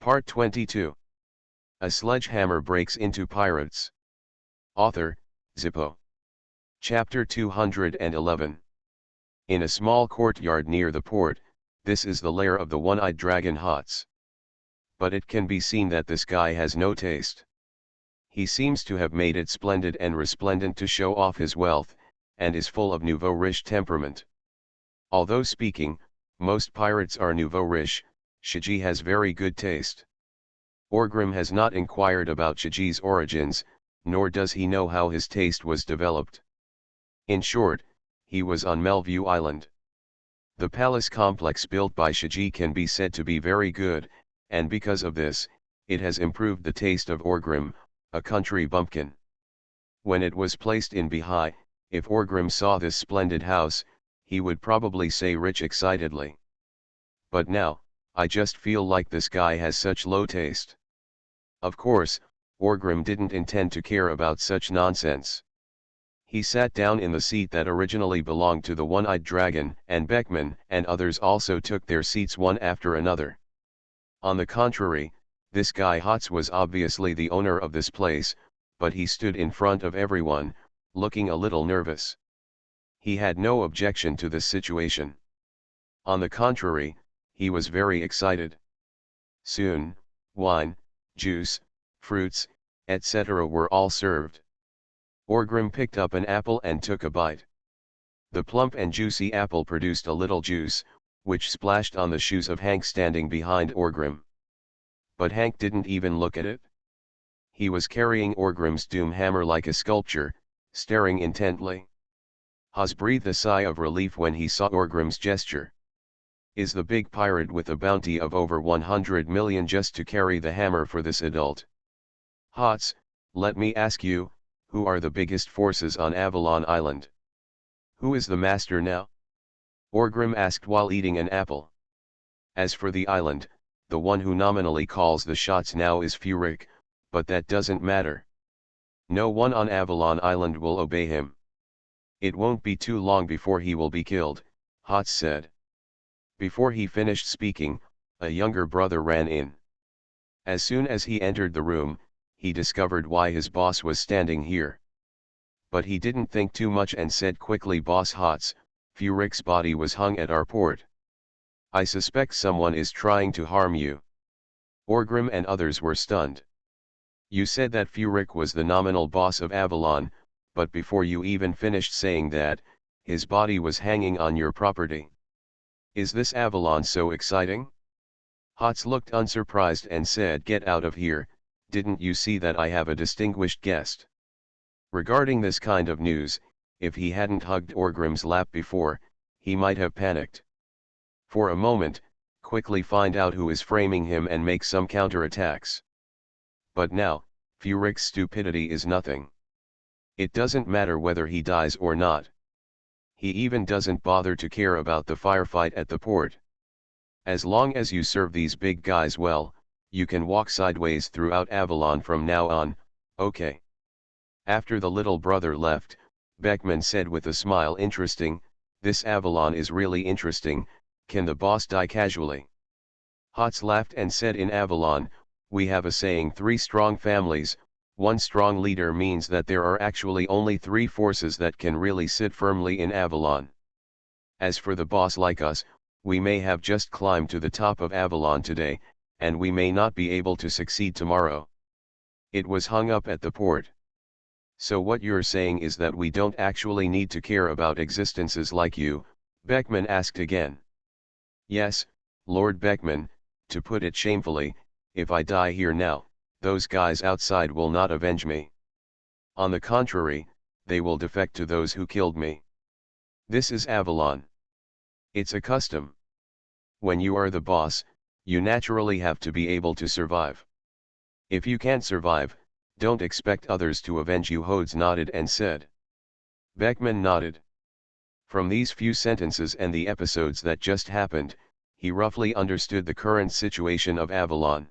Part 22. A sledgehammer breaks into pirates. Author, Zippo. Chapter 211. In a small courtyard near the port, this is the lair of the one-eyed dragon Hots. But it can be seen that this guy has no taste. He seems to have made it splendid and resplendent to show off his wealth, and is full of nouveau riche temperament. Although speaking, most pirates are nouveau riche, Shiji has very good taste. Orgrim has not inquired about Shiji's origins, nor does he know how his taste was developed. In short, he was on Melview Island. The palace complex built by Shiji can be said to be very good, and because of this, it has improved the taste of Orgrim, a country bumpkin. When it was placed in Bihai, if Orgrim saw this splendid house, he would probably say rich excitedly. But now, I just feel like this guy has such low taste. Of course, Orgrim didn't intend to care about such nonsense. He sat down in the seat that originally belonged to the one-eyed dragon, and Beckman and others also took their seats one after another. On the contrary, this guy Hots was obviously the owner of this place, but he stood in front of everyone, looking a little nervous. He had no objection to this situation. On the contrary, he was very excited. Soon, wine, juice, fruits, etc. were all served. Orgrim picked up an apple and took a bite. The plump and juicy apple produced a little juice, which splashed on the shoes of Hank standing behind Orgrim. But Hank didn't even look at it. He was carrying Orgrim's doom hammer like a sculpture, staring intently. Haz breathed a sigh of relief when he saw Orgrim's gesture. Is the big pirate with a bounty of over 100 million just to carry the hammer for this adult? Hots, let me ask you, who are the biggest forces on Avalon Island? Who is the master now? Orgrim asked while eating an apple. As for the island, the one who nominally calls the shots now is Furyk, but that doesn't matter. No one on Avalon Island will obey him. It won't be too long before he will be killed, Hots said. Before he finished speaking, a younger brother ran in. As soon as he entered the room, he discovered why his boss was standing here. But he didn't think too much and said quickly, Boss Hots, Furyk's body was hung at our port. I suspect someone is trying to harm you. Orgrim and others were stunned. You said that Furyk was the nominal boss of Avalon, but before you even finished saying that, his body was hanging on your property. Is this Avalon so exciting? Hots looked unsurprised and said, Get out of here, didn't you see that I have a distinguished guest? Regarding this kind of news, if he hadn't hugged Orgrim's lap before, he might have panicked. For a moment, quickly find out who is framing him and make some counterattacks. But now, Furyk's stupidity is nothing. It doesn't matter whether he dies or not. He even doesn't bother to care about the firefight at the port. As long as you serve these big guys well, you can walk sideways throughout Avalon from now on, okay? After the little brother left, Beckman said with a smile, Interesting, this Avalon is really interesting, can the boss die casually? Hots laughed and said, In Avalon, we have a saying, 3 strong families, 1 strong leader means that there are actually only 3 forces that can really sit firmly in Avalon. As for the boss like us, we may have just climbed to the top of Avalon today, and we may not be able to succeed tomorrow. It was hung up at the port. So what you're saying is that we don't actually need to care about existences like you, Beckman asked again. Yes, Lord Beckman, to put it shamefully, if I die here now, those guys outside will not avenge me. On the contrary, they will defect to those who killed me. This is Avalon. It's a custom. When you are the boss, you naturally have to be able to survive. If you can't survive, don't expect others to avenge you. Hodes nodded and said. Beckman nodded. From these few sentences and the episodes that just happened, he roughly understood the current situation of Avalon.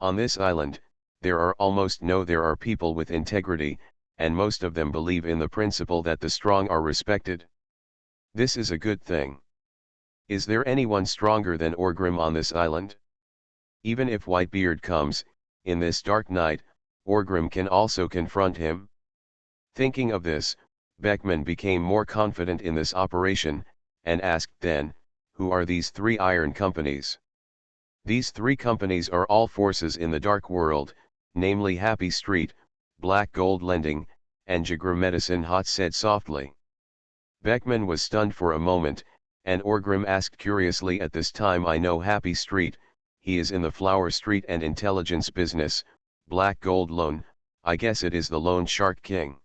On this island, there are people with integrity, and most of them believe in the principle that the strong are respected. This is a good thing. Is there anyone stronger than Orgrim on this island? Even if Whitebeard comes, in this dark night, Orgrim can also confront him. Thinking of this, Beckman became more confident in this operation, and asked then, who are these three iron companies? These three companies are all forces in the dark world, namely Happy Street, Black Gold Lending, and Jagra Medicine, Hot said softly. Beckman was stunned for a moment, and Orgrim asked curiously, at this time I know Happy Street, he is in the Flower Street and intelligence business. Black Gold Loan, I guess it is the Loan Shark King.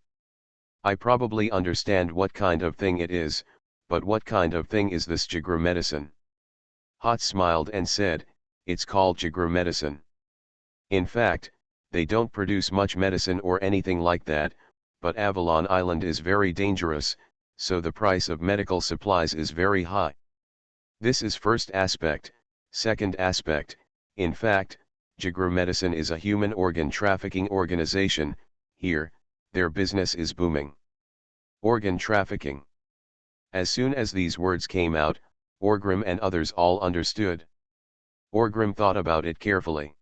I probably understand what kind of thing it is, but what kind of thing is this Jagra Medicine? Hot smiled and said, it's called Jagra Medicine. In fact, they don't produce much medicine or anything like that, but Avalon Island is very dangerous, so the price of medical supplies is very high. This is first aspect. Second aspect, in fact, Jagra Medicine is a human organ trafficking organization. Here, their business is booming. Organ trafficking. As soon as these words came out, Orgrim and others all understood. Orgrim thought about it carefully.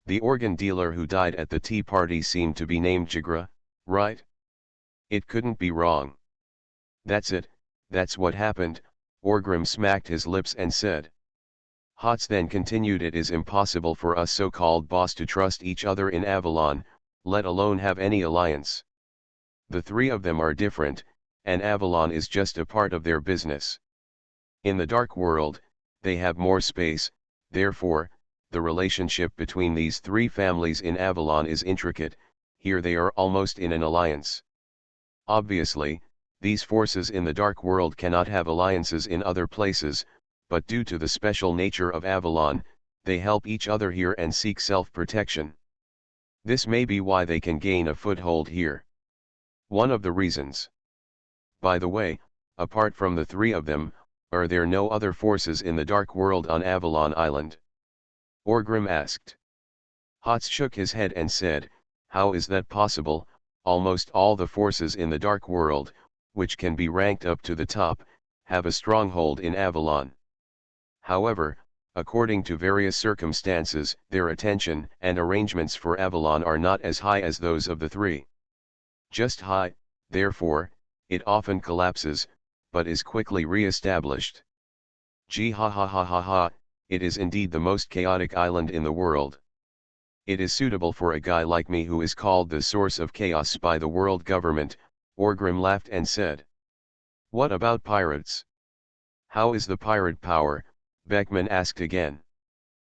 The organ dealer who died at the tea party seemed to be named Jagra, right? It couldn't be wrong. That's it, that's what happened. Orgrim smacked his lips and said. Hots then continued, it is impossible for us so-called boss to trust each other in Avalon, let alone have any alliance. The three of them are different, and Avalon is just a part of their business. In the dark world, they have more space, therefore, the relationship between these three families in Avalon is intricate. Here they are almost in an alliance. Obviously, these forces in the dark world cannot have alliances in other places, but due to the special nature of Avalon, they help each other here and seek self-protection. This may be why they can gain a foothold here. One of the reasons. By the way, apart from the three of them, are there no other forces in the dark world on Avalon Island? Orgrim asked. Hots shook his head and said, how is that possible? Almost all the forces in the dark world, which can be ranked up to the top, have a stronghold in Avalon. However, according to various circumstances, their attention and arrangements for Avalon are not as high as those of the three. Just high, therefore, it often collapses, but is quickly re-established. Gee ha ha ha ha ha, it is indeed the most chaotic island in the world. It is suitable for a guy like me who is called the source of chaos by the world government. Orgrim laughed and said. What about pirates? How is the pirate power? Beckman asked again.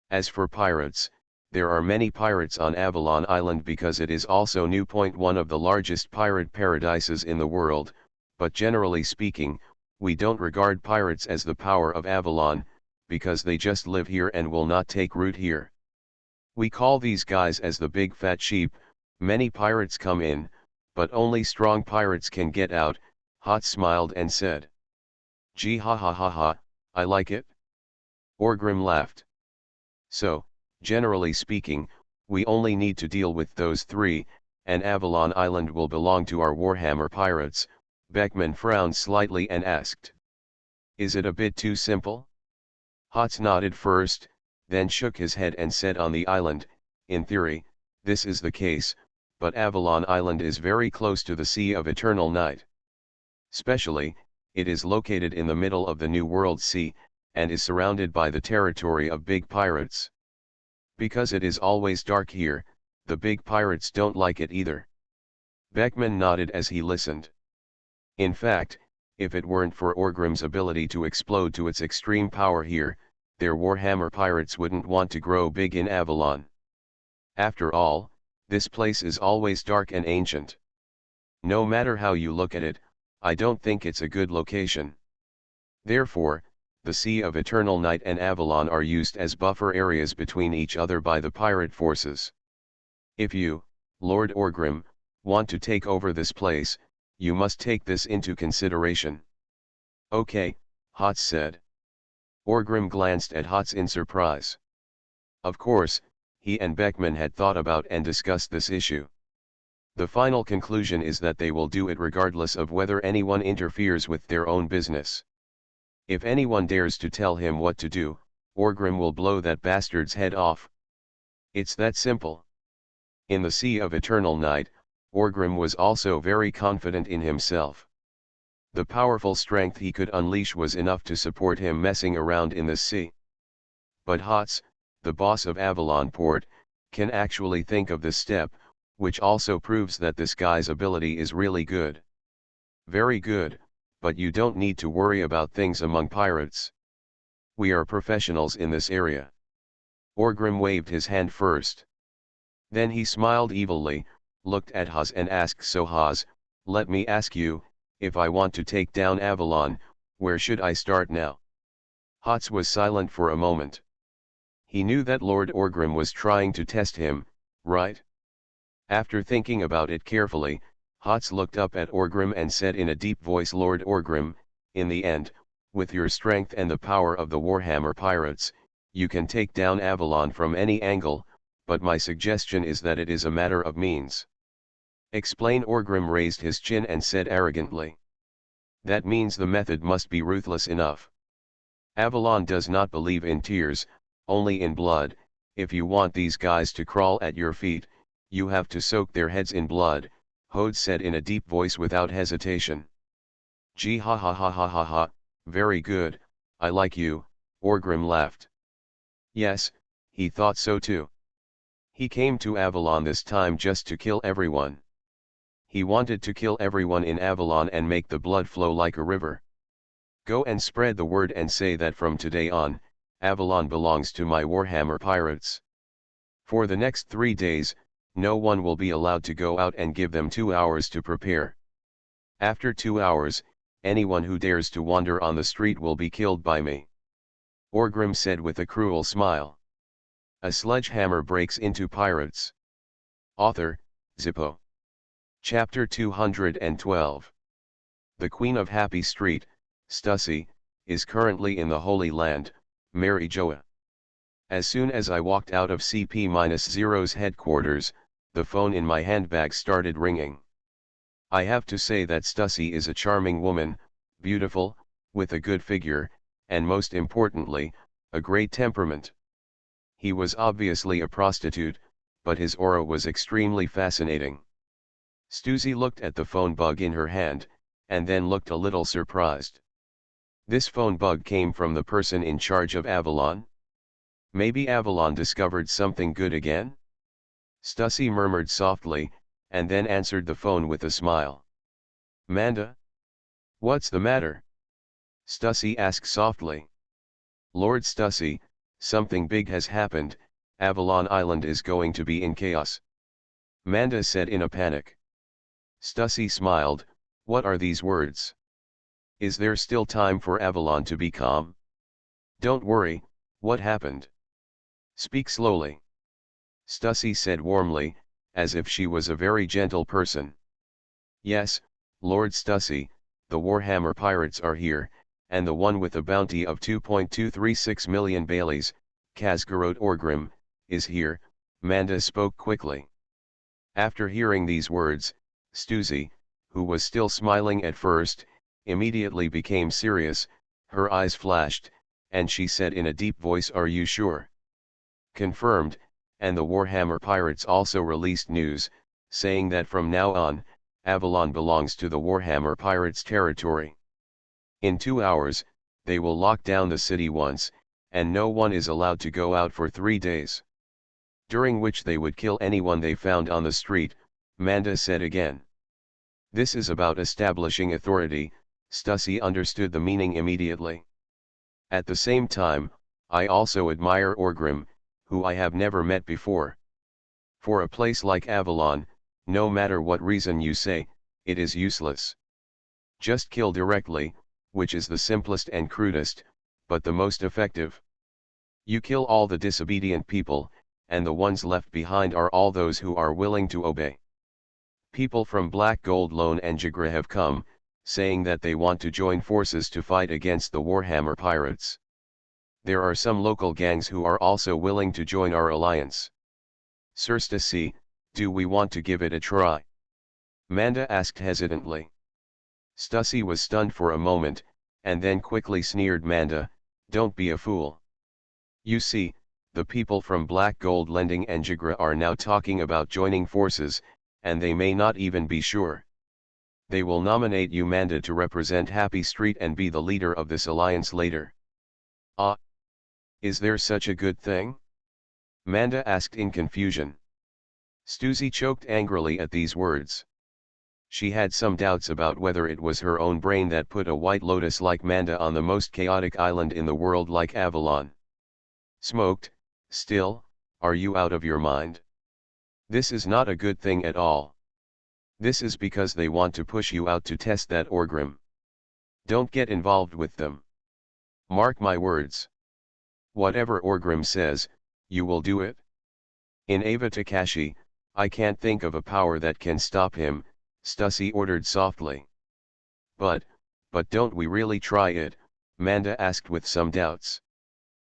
As for pirates, there are many pirates on Avalon Island because it is also one of the largest pirate paradises in the world, but generally speaking, we don't regard pirates as the power of Avalon, because they just live here and will not take root here. We call these guys as the big fat sheep. Many pirates come in, but only strong pirates can get out. Hot smiled and said. Gee ha ha ha ha, I like it. Orgrim laughed. So, generally speaking, we only need to deal with those three, and Avalon Island will belong to our Warhammer pirates. Beckman frowned slightly and asked. Is it a bit too simple? Hots nodded first, then shook his head and said, on the island, in theory, this is the case, but Avalon Island is very close to the Sea of Eternal Night. Specially, it is located in the middle of the New World Sea, and is surrounded by the territory of big pirates. Because it is always dark here, the big pirates don't like it either. Beckman nodded as he listened. In fact, if it weren't for Orgrim's ability to explode to its extreme power here, their Warhammer pirates wouldn't want to grow big in Avalon. After all, this place is always dark and ancient. No matter how you look at it, I don't think it's a good location. Therefore, the Sea of Eternal Night and Avalon are used as buffer areas between each other by the pirate forces. If you, Lord Orgrim, want to take over this place, you must take this into consideration. Okay, Hots said. Orgrim glanced at Hots in surprise. Of course, he and Beckman had thought about and discussed this issue. The final conclusion is that they will do it regardless of whether anyone interferes with their own business. If anyone dares to tell him what to do, Orgrim will blow that bastard's head off. It's that simple. In the Sea of Eternal Night, Orgrim was also very confident in himself. The powerful strength he could unleash was enough to support him messing around in the sea. But Hots, the boss of Avalon Port, can actually think of this step, which also proves that this guy's ability is really good. Very good, but you don't need to worry about things among pirates. We are professionals in this area. Orgrim waved his hand first. Then he smiled evilly, looked at Haz and asked, so Haz, let me ask you, if I want to take down Avalon, where should I start now? Hots was silent for a moment. He knew that Lord Orgrim was trying to test him, right? After thinking about it carefully, Hots looked up at Orgrim and said in a deep voice, Lord Orgrim, in the end, with your strength and the power of the Warhammer pirates, you can take down Avalon from any angle, but my suggestion is that it is a matter of means. Explain. Orgrim raised his chin and said arrogantly. That means the method must be ruthless enough. Avalon does not believe in tears, only in blood. If you want these guys to crawl at your feet, you have to soak their heads in blood, Hode said in a deep voice without hesitation. Gee, ha ha ha ha ha ha, very good, I like you, Orgrim laughed. Yes, he thought so too. He came to Avalon this time just to kill everyone. He wanted to kill everyone in Avalon and make the blood flow like a river. Go and spread the word and say that from today on, Avalon belongs to my Warhammer pirates. For the next 3 days, no one will be allowed to go out, and give them 2 hours to prepare. After 2 hours, anyone who dares to wander on the street will be killed by me. Orgrim said with a cruel smile. A sledgehammer breaks into pirates. Author, Zippo. Chapter 212. The Queen of Happy Street, Stussy, is currently in the Holy Land, Mary Joa. As soon as I walked out of CP-0's headquarters, the phone in my handbag started ringing. I have to say that Stussy is a charming woman, beautiful, with a good figure, and most importantly, a great temperament. He was obviously a prostitute, but his aura was extremely fascinating. Stussy looked at the phone bug in her hand, and then looked a little surprised. This phone bug came from the person in charge of Avalon? Maybe Avalon discovered something good again? Stussy murmured softly, and then answered the phone with a smile. Manda? What's the matter? Stussy asked softly. Lord Stussy, something big has happened, Avalon Island is going to be in chaos. Manda said in a panic. Stussy smiled, what are these words? Is there still time for Avalon to be calm? Don't worry, what happened? Speak slowly. Stussy said warmly, as if she was a very gentle person. Yes, Lord Stussy, the Warhammer pirates are here, and the one with a bounty of 2.236 million Baileys, Khazgarot Orgrim, is here, Manda spoke quickly. After hearing these words, Stussy, who was still smiling at first, immediately became serious, her eyes flashed, and she said in a deep voice, are you sure? Confirmed, and the Warhammer pirates also released news, saying that from now on, Avalon belongs to the Warhammer pirates' territory. In 2 hours, they will lock down the city once, and no one is allowed to go out for 3 days. During which they would kill anyone they found on the street, Manda said again. This is about establishing authority, Stussy understood the meaning immediately. At the same time, I also admire Orgrim, who I have never met before. For a place like Avalon, no matter what reason you say, it is useless. Just kill directly, which is the simplest and crudest, but the most effective. You kill all the disobedient people, and the ones left behind are all those who are willing to obey. People from Black Gold Loan and Jagra have come, saying that they want to join forces to fight against the Warhammer pirates. There are some local gangs who are also willing to join our alliance. Sir Stussy, do we want to give it a try? Manda asked hesitantly. Stussy was stunned for a moment, and then quickly sneered, Manda, don't be a fool. You see, the people from Black Gold Lending and Jagra are now talking about joining forces, and they may not even be sure. They will nominate you Manda to represent Happy Street and be the leader of this alliance later. Ah, is there such a good thing? Manda asked in confusion. Stussy choked angrily at these words. She had some doubts about whether it was her own brain that put a white lotus like Manda on the most chaotic island in the world like Avalon. Smoked, still, are you out of your mind? This is not a good thing at all. This is because they want to push you out to test that Orgrim. Don't get involved with them. Mark my words. Whatever Orgrim says, you will do it? In Ava Takashi, I can't think of a power that can stop him, Stussy ordered softly. But don't we really try it? Manda asked with some doubts.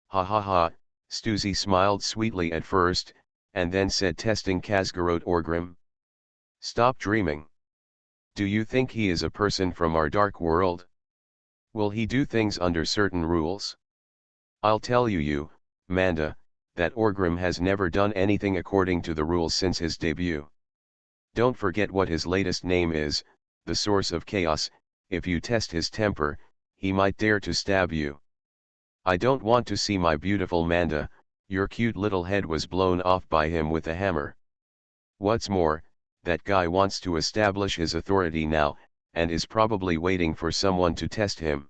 Ha ha ha, Stussy smiled sweetly at first, and then said testing Kazgarot Orgrim. Stop dreaming. Do you think he is a person from our dark world? Will he do things under certain rules? I'll tell you, Manda, that Orgrim has never done anything according to the rules since his debut. Don't forget what his latest name is, the source of chaos. If you test his temper, he might dare to stab you. I don't want to see my beautiful Manda, your cute little head was blown off by him with a hammer. What's more, that guy wants to establish his authority now, and is probably waiting for someone to test him.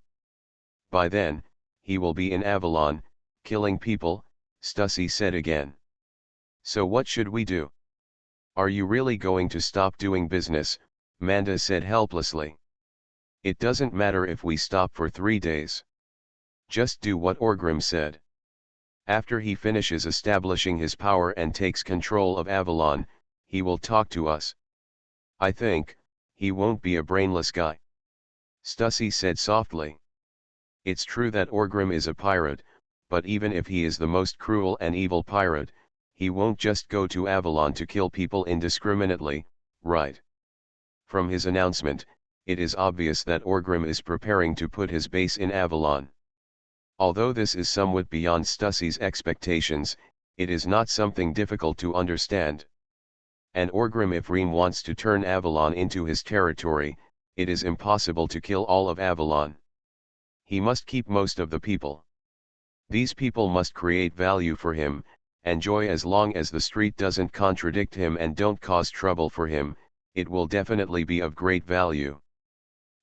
By then, he will be in Avalon, killing people, Stussy said again. So what should we do? Are you really going to stop doing business? Manda said helplessly. It doesn't matter if we stop for 3 days. Just do what Orgrim said. After he finishes establishing his power and takes control of Avalon, he will talk to us. I think, he won't be a brainless guy. Stussy said softly. It's true that Orgrim is a pirate, but even if he is the most cruel and evil pirate, he won't just go to Avalon to kill people indiscriminately, right? From his announcement, it is obvious that Orgrim is preparing to put his base in Avalon. Although this is somewhat beyond Stussy's expectations, it is not something difficult to understand. And Orgrim, if Reem wants to turn Avalon into his territory, it is impossible to kill all of Avalon. He must keep most of the people. These people must create value for him, and joy. As long as the street doesn't contradict him and don't cause trouble for him, it will definitely be of great value.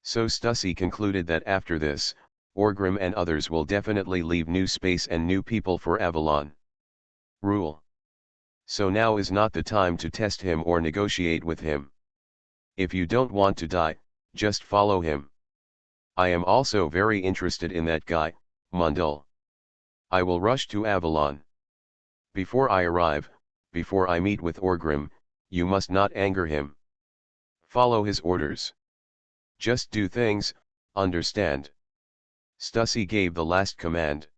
So Stussy concluded that after this, Orgrim and others will definitely leave new space and new people for Avalon. Rule. So now is not the time to test him or negotiate with him. If you don't want to die, just follow him. I am also very interested in that guy, Mundul. I will rush to Avalon. Before I arrive, before I meet with Orgrim, you must not anger him. Follow his orders. Just do things, understand? Stussy gave the last command.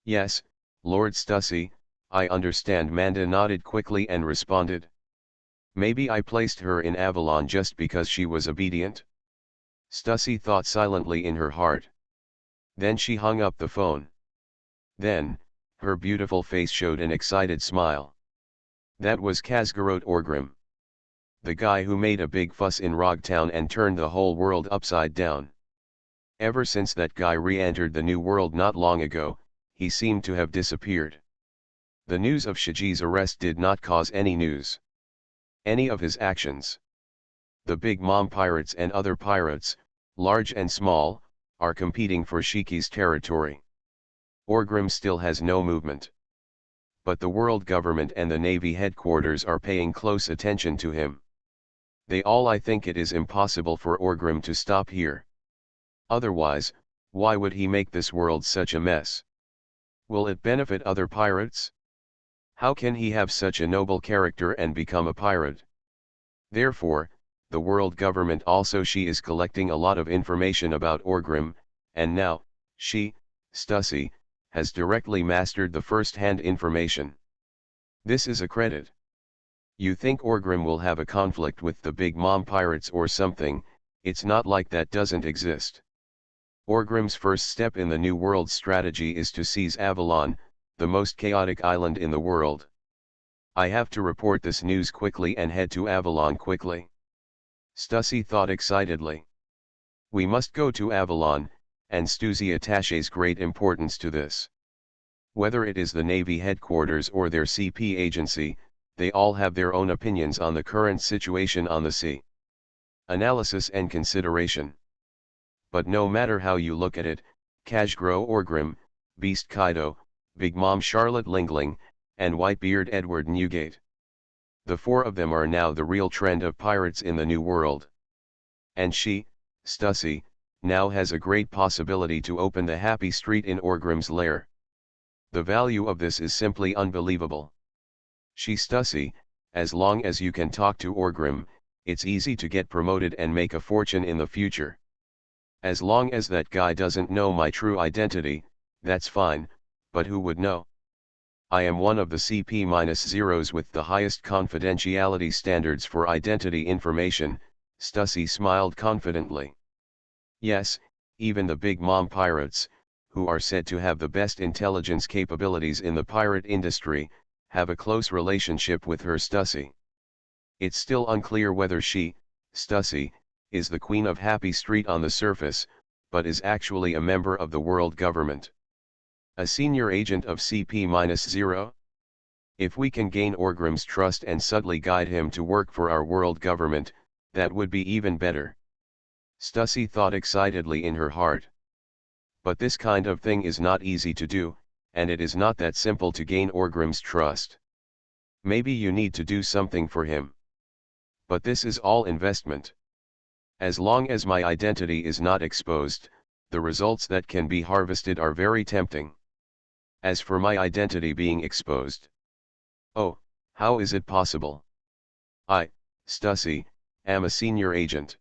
Yes, Lord Stussy, I understand. Manda nodded quickly and responded. Maybe I placed her in Avalon just because she was obedient? Stussy thought silently in her heart. Then she hung up the phone. Then, her beautiful face showed an excited smile. That was Kazgarot Orgrim. The guy who made a big fuss in Rogtown and turned the whole world upside down. Ever since that guy re-entered the new world not long ago, he seemed to have disappeared. The news of Shiji's arrest did not cause any news. Any of his actions. The Big Mom pirates and other pirates, large and small, are competing for Shiki's territory. Orgrim still has no movement. But the world government and the Navy headquarters are paying close attention to him. I think it is impossible for Orgrim to stop here. Otherwise, why would he make this world such a mess? Will it benefit other pirates? How can he have such a noble character and become a pirate? Therefore, the world government also she is collecting a lot of information about Orgrim, and now, she, Stussy, has directly mastered the first-hand information. This is a credit. You think Orgrim will have a conflict with the Big Mom pirates or something? It's not like that doesn't exist. Orgrim's first step in the New World strategy is to seize Avalon, the most chaotic island in the world. I have to report this news quickly and head to Avalon quickly. Stussy thought excitedly. We must go to Avalon, and Stussy attaches great importance to this. Whether it is the Navy headquarters or their CP agency, they all have their own opinions on the current situation on the sea. Analysis and consideration. But no matter how you look at it, Kazgro Orgrim, Beast Kaido, Big Mom Charlotte Lingling, and Whitebeard Edward Newgate. The four of them are now the real trend of pirates in the New World. And she, Stussy, now has a great possibility to open the Happy Street in Orgrim's lair. The value of this is simply unbelievable. She Stussy, as long as you can talk to Orgrim, it's easy to get promoted and make a fortune in the future. As long as that guy doesn't know my true identity, that's fine, but who would know? I am one of the CP-0s with the highest confidentiality standards for identity information, Stussy smiled confidently. Yes, even the Big Mom pirates, who are said to have the best intelligence capabilities in the pirate industry, have a close relationship with her Stussy. It's still unclear whether she, Stussy, is the Queen of Happy Street on the surface, but is actually a member of the world government. A senior agent of CP-0? If we can gain Orgrim's trust and subtly guide him to work for our world government, that would be even better. Stussy thought excitedly in her heart. But this kind of thing is not easy to do, and it is not that simple to gain Orgrim's trust. Maybe you need to do something for him. But this is all investment. As long as my identity is not exposed, the results that can be harvested are very tempting. As for my identity being exposed. Oh, how is it possible? I, Stussy, am a senior agent.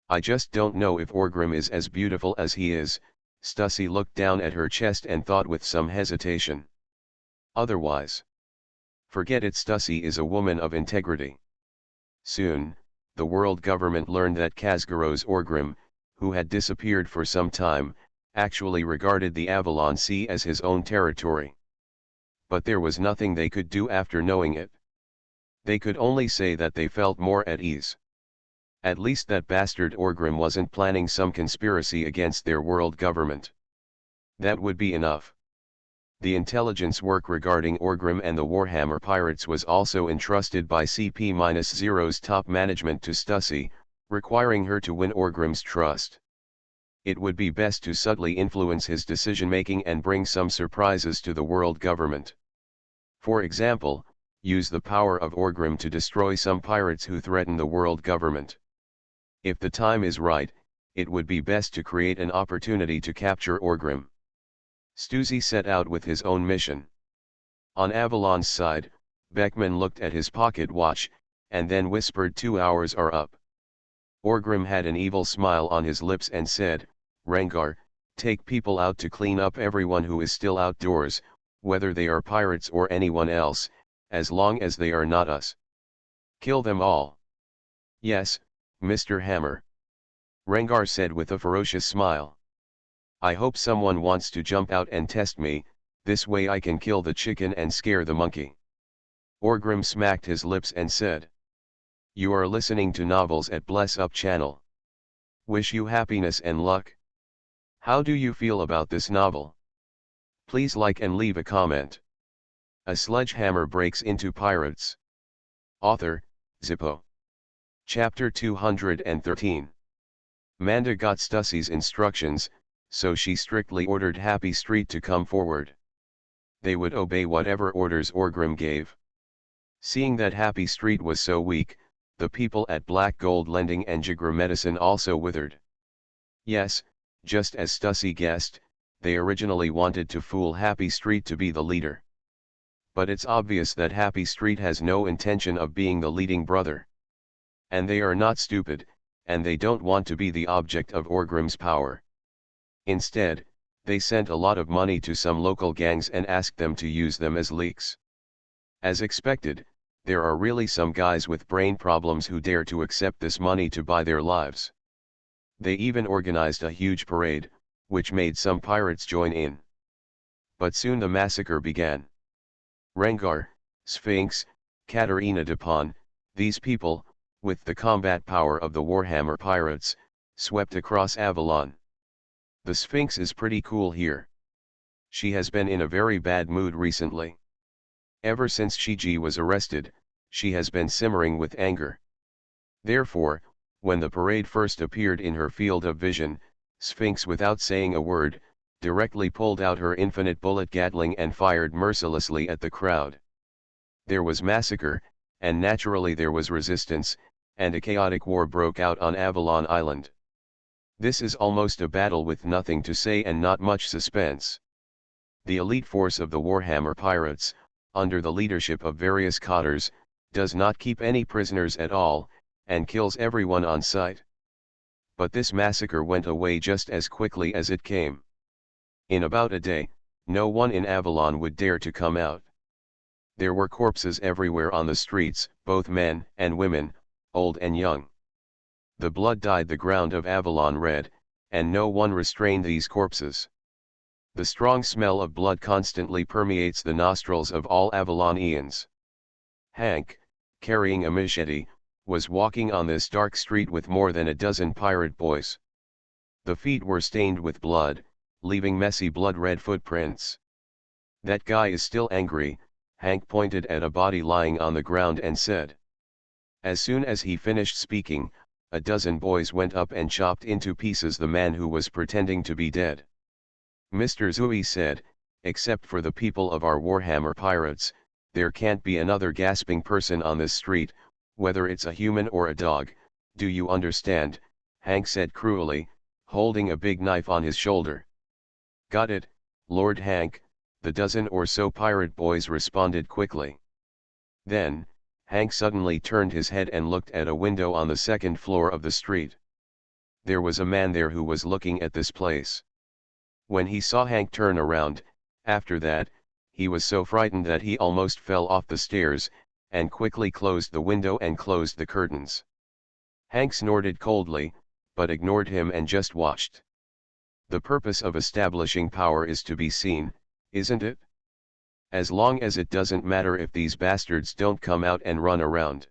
I just don't know if Orgrim is as beautiful as he is. Stussy looked down at her chest and thought with some hesitation. Otherwise. Forget it, Stussy is a woman of integrity. Soon, the world government learned that Kazguro's Orgrim, who had disappeared for some time, actually regarded the Avalon Sea as his own territory. But there was nothing they could do after knowing it. They could only say that they felt more at ease. At least that bastard Orgrim wasn't planning some conspiracy against their world government. That would be enough. The intelligence work regarding Orgrim and the Warhammer pirates was also entrusted by CP-0's top management to Stussy, requiring her to win Orgrim's trust. It would be best to subtly influence his decision-making and bring some surprises to the world government. For example, use the power of Orgrim to destroy some pirates who threaten the world government. If the time is right, it would be best to create an opportunity to capture Orgrim. Stussy set out with his own mission. On Avalon's side, Beckman looked at his pocket watch, and then whispered, 2 hours are up. Orgrim had an evil smile on his lips and said, Rengar, take people out to clean up everyone who is still outdoors, whether they are pirates or anyone else, as long as they are not us. Kill them all. Yes, Mr. Hammer. Rengar said with a ferocious smile. I hope someone wants to jump out and test me, this way I can kill the chicken and scare the monkey. Orgrim smacked his lips and said. You are listening to Novels at Bless Up channel. Wish you happiness and luck. How do you feel about this novel? Please like and leave a comment. A sledgehammer breaks into pirates. Author, Zippo. Chapter 213. Manda got Stussy's instructions, so she strictly ordered Happy Street to come forward. They would obey whatever orders Orgrim gave. Seeing that Happy Street was so weak, the people at Black Gold Lending and Jigra Medicine also withered. Yes, just as Stussy guessed, they originally wanted to fool Happy Street to be the leader. But it's obvious that Happy Street has no intention of being the leading brother. And they are not stupid, and they don't want to be the object of Orgrim's power. Instead, they sent a lot of money to some local gangs and asked them to use them as leaks. As expected, there are really some guys with brain problems who dare to accept this money to buy their lives. They even organized a huge parade, which made some pirates join in. But soon the massacre began. Rengar, Sphinx, Katarina Dupont, these people, with the combat power of the Warhammer pirates, swept across Avalon. The Sphinx is pretty cool here. She has been in a very bad mood recently. Ever since Shiji was arrested, she has been simmering with anger. Therefore, when the parade first appeared in her field of vision, Sphinx, without saying a word, directly pulled out her infinite bullet Gatling and fired mercilessly at the crowd. There was massacre, and naturally there was resistance, and a chaotic war broke out on Avalon Island. This is almost a battle with nothing to say and not much suspense. The elite force of the Warhammer pirates, under the leadership of various cotters, does not keep any prisoners at all, and kills everyone on sight. But this massacre went away just as quickly as it came. In about a day, no one in Avalon would dare to come out. There were corpses everywhere on the streets, both men and women, old and young. The blood dyed the ground of Avalon red, and no one restrained these corpses. The strong smell of blood constantly permeates the nostrils of all Avalonians. Hank, carrying a machete, was walking on this dark street with more than a dozen pirate boys. The feet were stained with blood, leaving messy blood-red footprints. "That guy is still angry," Hank pointed at a body lying on the ground and said. As soon as he finished speaking, a dozen boys went up and chopped into pieces the man who was pretending to be dead. Mr. Zui said, "Except for the people of our Warhammer pirates, there can't be another gasping person on this street, whether it's a human or a dog, do you understand?" Hank said cruelly, holding a big knife on his shoulder. "Got it, Lord Hank," the dozen or so pirate boys responded quickly. Then, Hank suddenly turned his head and looked at a window on the second floor of the street. There was a man there who was looking at this place. When he saw Hank turn around, after that, he was so frightened that he almost fell off the stairs, and quickly closed the window and closed the curtains. Hank snorted coldly, but ignored him and just watched. The purpose of establishing power is to be seen, isn't it? As long as it doesn't matter if these bastards don't come out and run around.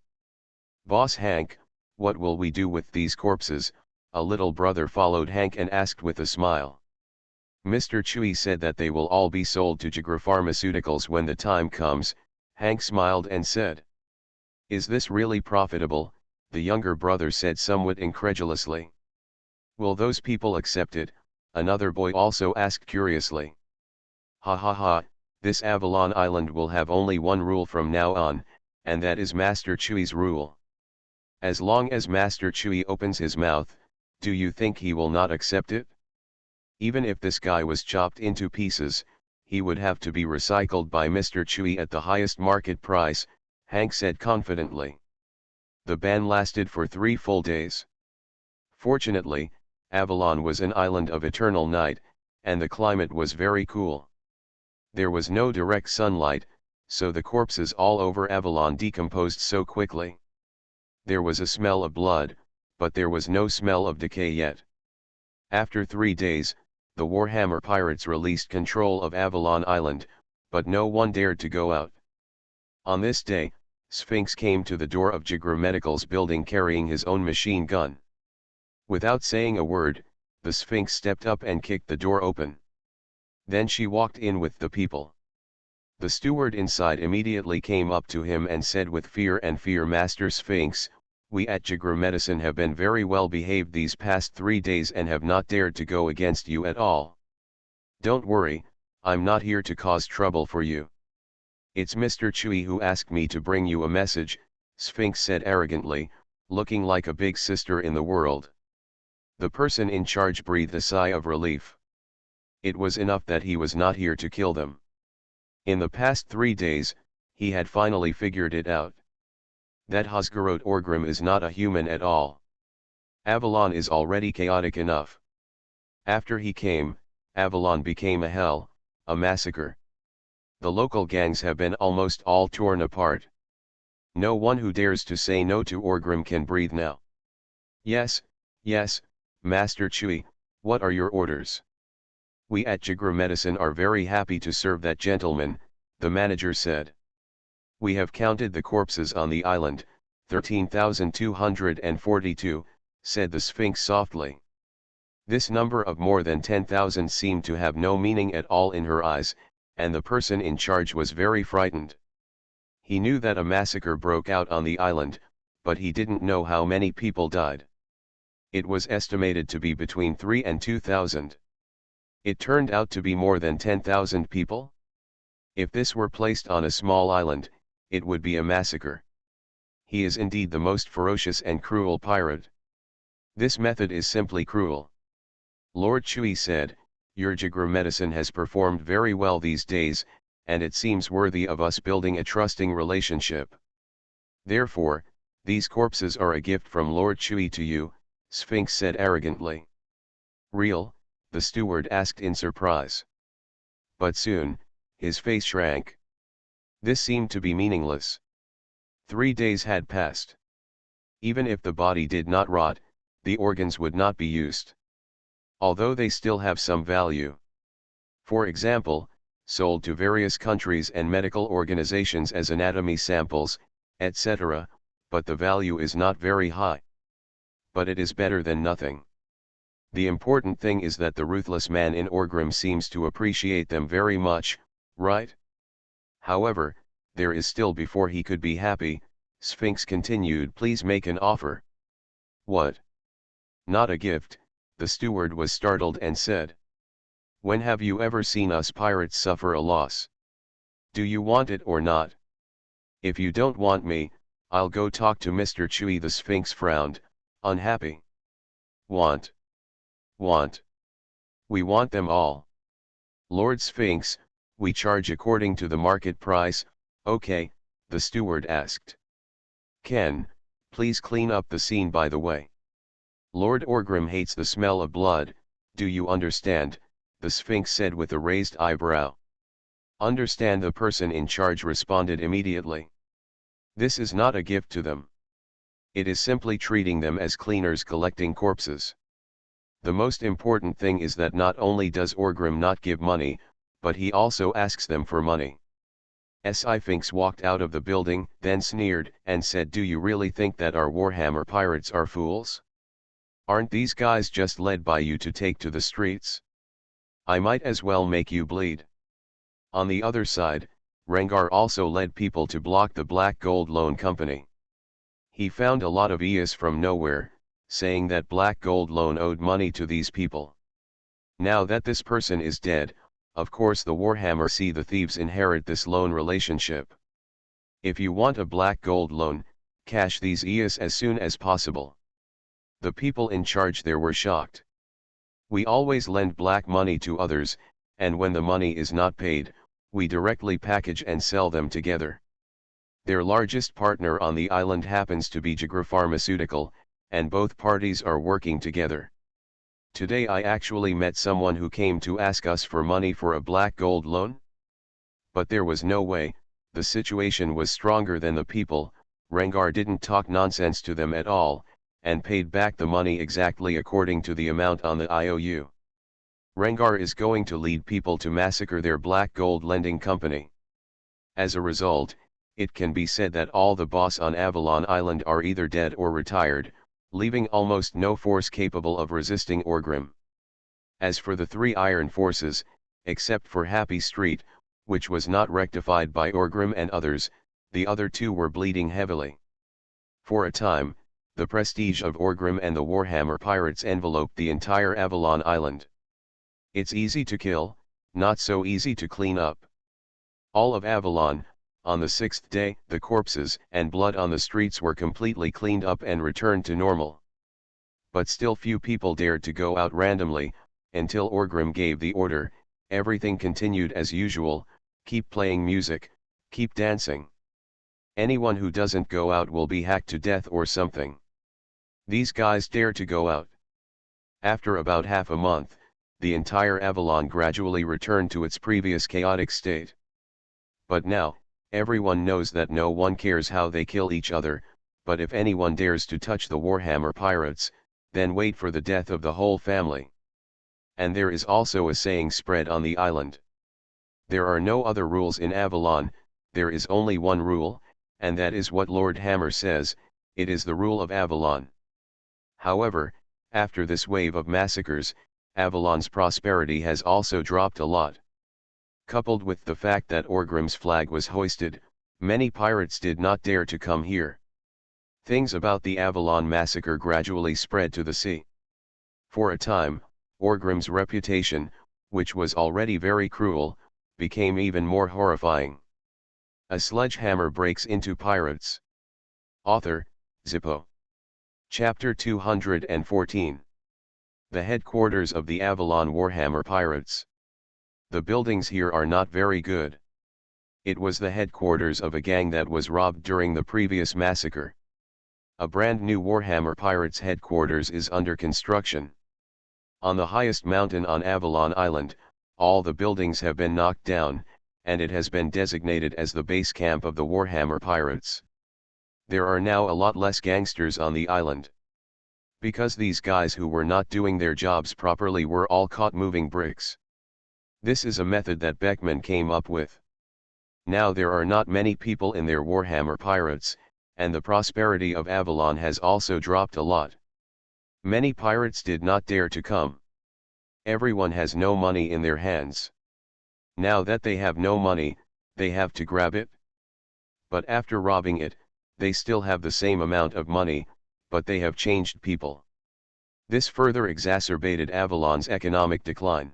"Boss Hank, what will we do with these corpses?" a little brother followed Hank and asked with a smile. Mr. Chewy said that they will all be sold to Jagra Pharmaceuticals when the time comes. Hank smiled and said. "Is this really profitable?" the younger brother said somewhat incredulously. "Will those people accept it?" another boy also asked curiously. "Ha ha ha, this Avalon Island will have only one rule from now on, and that is Master Chewy's rule. As long as Master Chewy opens his mouth, do you think he will not accept it? Even if this guy was chopped into pieces, he would have to be recycled by Mr. Chewy at the highest market price," Hank said confidently. The ban lasted for 3 full days. Fortunately, Avalon was an island of eternal night, and the climate was very cool. There was no direct sunlight, so the corpses all over Avalon decomposed so quickly. There was a smell of blood, but there was no smell of decay yet. After 3 days, the Warhammer pirates released control of Avalon Island, but no one dared to go out. On this day, Sphinx came to the door of Jagra Medical's building carrying his own machine gun. Without saying a word, the Sphinx stepped up and kicked the door open. Then she walked in with the people. The steward inside immediately came up to him and said with fear, "Master Sphinx, we at Jagra Medicine have been very well behaved these past 3 days and have not dared to go against you at all. Don't worry, I'm not here to cause trouble for you. It's Mr. Chewy who asked me to bring you a message," Sphinx said arrogantly, looking like a big sister in the world. The person in charge breathed a sigh of relief. It was enough that he was not here to kill them. In the past 3 days, he had finally figured it out. That Hosgarot Orgrim is not a human at all. Avalon is already chaotic enough. After he came, Avalon became a hell, a massacre. The local gangs have been almost all torn apart. No one who dares to say no to Orgrim can breathe now. Yes, Master Chewy, what are your orders?" "We at Jigra Medicine are very happy to serve that gentleman," the manager said. "We have counted the corpses on the island, 13,242, said the Sphinx softly. This number of more than 10,000 seemed to have no meaning at all in her eyes, and the person in charge was very frightened. He knew that a massacre broke out on the island, but he didn't know how many people died. It was estimated to be between 3 and 2,000. It turned out to be more than 10,000 people? If this were placed on a small island, it would be a massacre. He is indeed the most ferocious and cruel pirate. This method is simply cruel." Lord Chui said, "Your Jigra Medicine has performed very well these days, and it seems worthy of us building a trusting relationship. Therefore, these corpses are a gift from Lord Chui to you," Sphinx said arrogantly. "Real?" the steward asked in surprise. But soon, his face shrank. This seemed to be meaningless. 3 days had passed. Even if the body did not rot, the organs would not be used. Although they still have some value. For example, sold to various countries and medical organizations as anatomy samples, etc., but the value is not very high. But it is better than nothing. The important thing is that the ruthless man in Orgrim seems to appreciate them very much, right? However, there is still before he could be happy," Sphinx continued. "Please make an offer." "What? Not a gift," the steward was startled and said. "When have you ever seen us pirates suffer a loss? Do you want it or not? If you don't want me, I'll go talk to Mr. Chui." The Sphinx frowned, unhappy. "Want? Want? We want them all. Lord Sphinx, we charge according to the market price, okay?" the steward asked. "Ken, please clean up the scene by the way. Lord Orgrim hates the smell of blood, do you understand?" the Sphinx said with a raised eyebrow. "Understand," the person in charge responded immediately. "This is not a gift to them. It is simply treating them as cleaners collecting corpses. The most important thing is that not only does Orgrim not give money, but he also asks them for money." Sphinx walked out of the building, then sneered, and said, "Do you really think that our Warhammer pirates are fools? Aren't these guys just led by you to take to the streets? I might as well make you bleed." On the other side, Rengar also led people to block the Black Gold Loan Company. He found a lot of EOS from nowhere, saying that Black Gold Loan owed money to these people. Now that this person is dead, of course the Warhammer see the thieves inherit this loan relationship. If you want a Black Gold Loan, cash these EOS as soon as possible. The people in charge there were shocked. "We always lend black money to others, and when the money is not paid, we directly package and sell them together. Their largest partner on the island happens to be Jigra Pharmaceutical, and both parties are working together. Today I actually met someone who came to ask us for money for a Black Gold Loan. But there was no way, the situation was stronger than the people. Rengar didn't talk nonsense to them at all, and paid back the money exactly according to the amount on the IOU. Rengar is going to lead people to massacre their Black Gold lending company. As a result, it can be said that all the boss on Avalon Island are either dead or retired, leaving almost no force capable of resisting Orgrim. As for the 3 iron forces, except for Happy Street, which was not rectified by Orgrim and others, the other 2 were bleeding heavily. For a time, the prestige of Orgrim and the Warhammer pirates enveloped the entire Avalon Island. It's easy to kill, not so easy to clean up. All of Avalon, on the 6th day, the corpses and blood on the streets were completely cleaned up and returned to normal. But still few people dared to go out randomly, until Orgrim gave the order. Everything continued as usual, keep playing music, keep dancing. Anyone who doesn't go out will be hacked to death or something. These guys dare to go out. After about half a month, the entire Avalon gradually returned to its previous chaotic state. But now, everyone knows that no one cares how they kill each other, but if anyone dares to touch the Warhammer pirates, then wait for the death of the whole family. and there is also a saying spread on the island. There are no other rules in Avalon, there is only one rule, and that is what Lord Hammer says, it is the rule of Avalon. However, after this wave of massacres, Avalon's prosperity has also dropped a lot. Coupled with the fact that Orgrim's flag was hoisted, many pirates did not dare to come here. Things about the Avalon massacre gradually spread to the sea. For a time, Orgrim's reputation, which was already very cruel, became even more horrifying. A sledgehammer breaks into pirates. Author, Zippo. Chapter 214. The headquarters of the Avalon Warhammer Pirates. The buildings here are not very good. It was the headquarters of a gang that was robbed during the previous massacre. A brand new Warhammer Pirates headquarters is under construction. On the highest mountain on Avalon Island, all the buildings have been knocked down, and it has been designated as the base camp of the Warhammer Pirates. There are now a lot less gangsters on the island. Because these guys who were not doing their jobs properly were all caught moving bricks. This is a method that Beckman came up with. Now there are not many people in their Warhammer Pirates, and the prosperity of Avalon has also dropped a lot. Many pirates did not dare to come. Everyone has no money in their hands. Now that they have no money, they have to grab it. But after robbing it, they still have the same amount of money, but they have changed people. This further exacerbated Avalon's economic decline.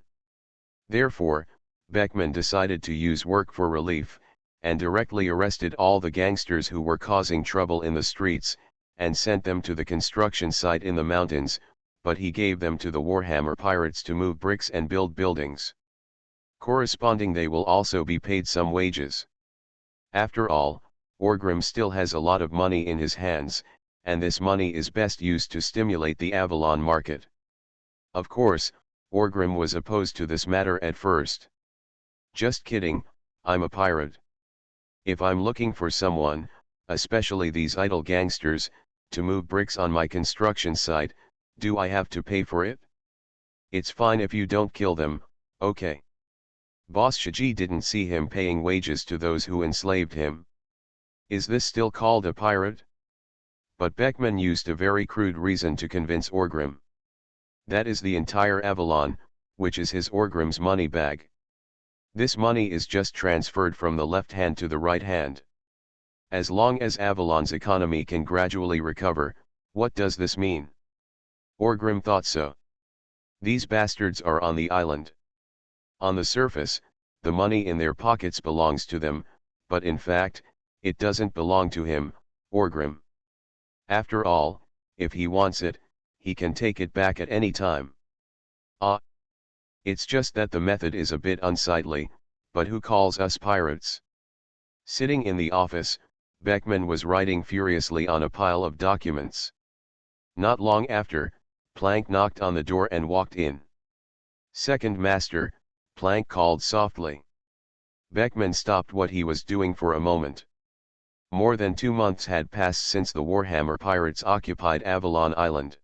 Therefore, Beckman decided to use work for relief, and directly arrested all the gangsters who were causing trouble in the streets, and sent them to the construction site in the mountains, but he gave them to the Warhammer Pirates to move bricks and build buildings. Corresponding, they will also be paid some wages. After all, Orgrim still has a lot of money in his hands, and this money is best used to stimulate the Avalon market. Of course, Orgrim was opposed to this matter at first. Just kidding, I'm a pirate. If I'm looking for someone, especially these idle gangsters, to move bricks on my construction site, do I have to pay for it? It's fine if you don't kill them, okay. Boss Shiji didn't see him paying wages to those who enslaved him. Is this still called a pirate? But Beckman used a very crude reason to convince Orgrim. That is the entire Avalon, which is his Orgrim's money bag. This money is just transferred from the left hand to the right hand. As long as Avalon's economy can gradually recover, what does this mean? Orgrim thought so. These bastards are on the island. On the surface, the money in their pockets belongs to them, but in fact, it doesn't belong to him, Orgrim. After all, if he wants it, he can take it back at any time. It's just that the method is a bit unsightly, but who calls us pirates? Sitting in the office, Beckman was writing furiously on a pile of documents. Not long after, Plank knocked on the door and walked in. Second master, Plank called softly. Beckman stopped what he was doing for a moment. More than 2 months had passed since the Warhammer Pirates occupied Avalon Island.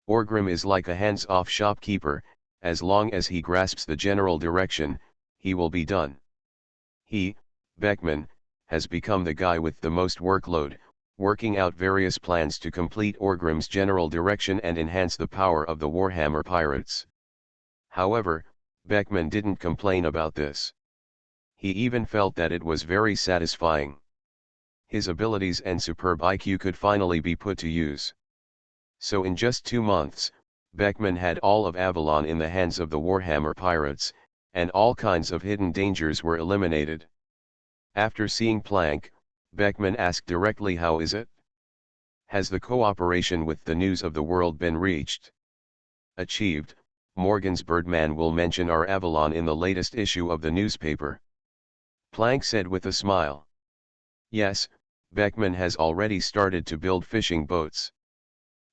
Orgrim is like a hands-off shopkeeper, as long as he grasps the general direction, he will be done. He, Beckman, has become the guy with the most workload, working out various plans to complete Orgrim's general direction and enhance the power of the Warhammer Pirates. However, Beckman didn't complain about this. He even felt that it was very satisfying. His abilities and superb IQ could finally be put to use. So in just 2 months, Beckman had all of Avalon in the hands of the Warhammer Pirates, and all kinds of hidden dangers were eliminated. After seeing Plank, Beckman asked directly, how is it? Has the cooperation with the news of the world been reached? Achieved. Morgan's Birdman will mention our Avalon in the latest issue of the newspaper. Plank said with a smile. Yes, Beckman has already started to build fishing boats.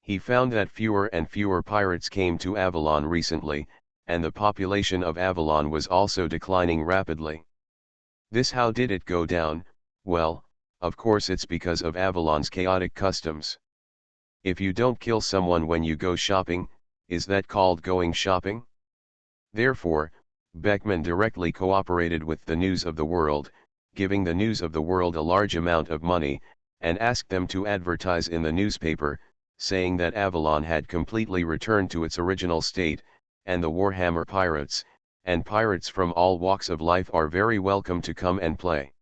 He found that fewer and fewer pirates came to Avalon recently, and the population of Avalon was also declining rapidly. This how did it go down? Well, of course it's because of Avalon's chaotic customs. If you don't kill someone when you go shopping, is that called going shopping? Therefore, Beckman directly cooperated with the News of the World, giving the News of the World a large amount of money, and asked them to advertise in the newspaper, saying that Avalon had completely returned to its original state, and the Warhammer pirates, and pirates from all walks of life are very welcome to come and play.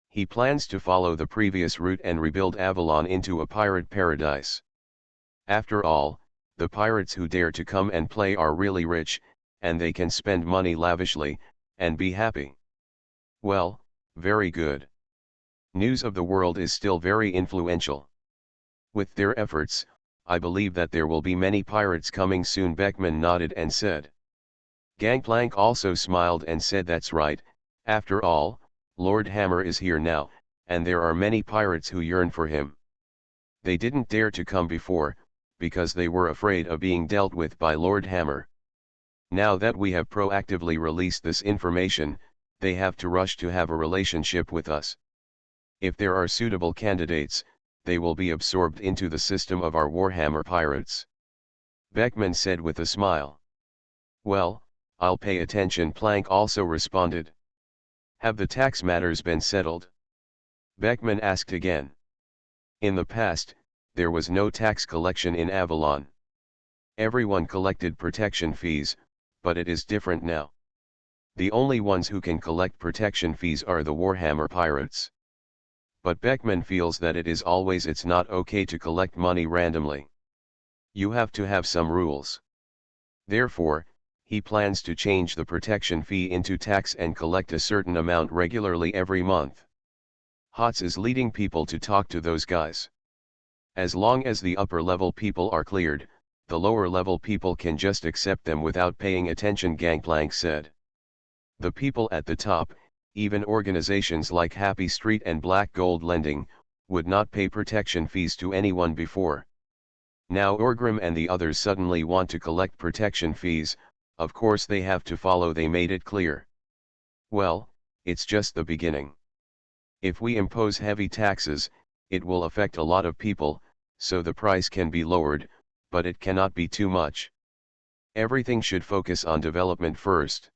He plans to follow the previous route and rebuild Avalon into a pirate paradise. After all, the pirates who dare to come and play are really rich, and they can spend money lavishly, and be happy. Well, very good. News of the World is still very influential. With their efforts, I believe that there will be many pirates coming soon. Beckman nodded and said. Gangplank also smiled and said that's right, after all, Lord Hammer is here now, and there are many pirates who yearn for him. They didn't dare to come before, because they were afraid of being dealt with by Lord Hammer. Now that we have proactively released this information, they have to rush to have a relationship with us. If there are suitable candidates, they will be absorbed into the system of our Warhammer pirates. Beckman said with a smile. Well, I'll pay attention. Plank also responded. Have the tax matters been settled? Beckman asked again. In the past, there was no tax collection in Avalon. Everyone collected protection fees, but it is different now. The only ones who can collect protection fees are the Warhammer pirates. But Beckman feels that it's not okay to collect money randomly. You have to have some rules. Therefore, he plans to change the protection fee into tax and collect a certain amount regularly every month. Hotz is leading people to talk to those guys. As long as the upper level people are cleared, the lower level people can just accept them without paying attention, Gangplank said. The people at the top, even organizations like Happy Street and Black Gold Lending, would not pay protection fees to anyone before. Now Orgrim and the others suddenly want to collect protection fees. Of course they have to follow. They made it clear. Well, it's just the beginning. If we impose heavy taxes, it will affect a lot of people, so the price can be lowered, but it cannot be too much. Everything should focus on development first.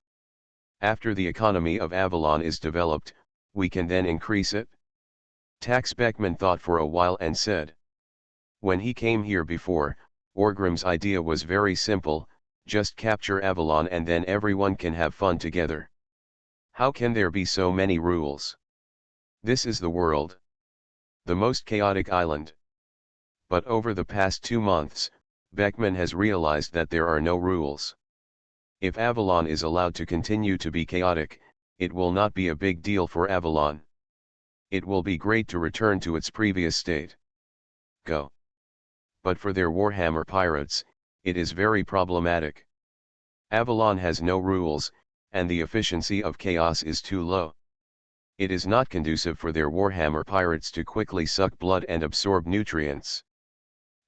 After the economy of Avalon is developed, we can then increase it. Tax. Beckman thought for a while and said. When he came here before, Orgrim's idea was very simple, just capture Avalon and then everyone can have fun together. How can there be so many rules? This is the world. The most chaotic island. But over the past 2 months, Beckman has realized that there are no rules. If Avalon is allowed to continue to be chaotic, it will not be a big deal for Avalon. It will be great to return to its previous state. Go. But for their Warhammer pirates, it is very problematic. Avalon has no rules, and the efficiency of chaos is too low. It is not conducive for their Warhammer pirates to quickly suck blood and absorb nutrients.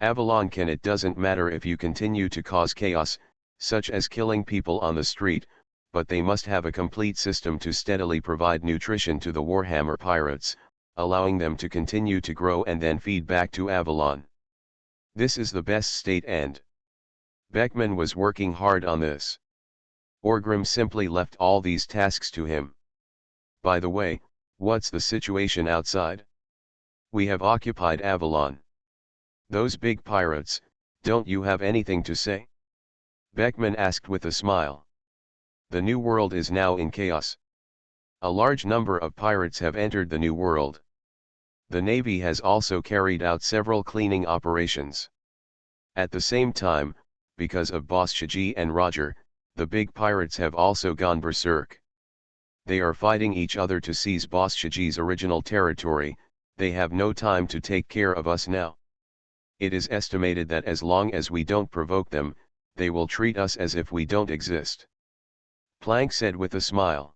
Avalon can. It doesn't matter if you continue to cause chaos, such as killing people on the street, but they must have a complete system to steadily provide nutrition to the Warhammer pirates, allowing them to continue to grow and then feed back to Avalon. This is the best state, and Beckman was working hard on this. Orgrim simply left all these tasks to him. By the way, what's the situation outside? We have occupied Avalon. Those big pirates, don't you have anything to say? Beckman asked with a smile. The New World is now in chaos. A large number of pirates have entered the New World. The Navy has also carried out several cleaning operations. At the same time, because of Boss Shiji and Roger, the big pirates have also gone berserk. They are fighting each other to seize Boss Shiji's original territory. They have no time to take care of us now. It is estimated that as long as we don't provoke them, they will treat us as if we don't exist. Plank said with a smile.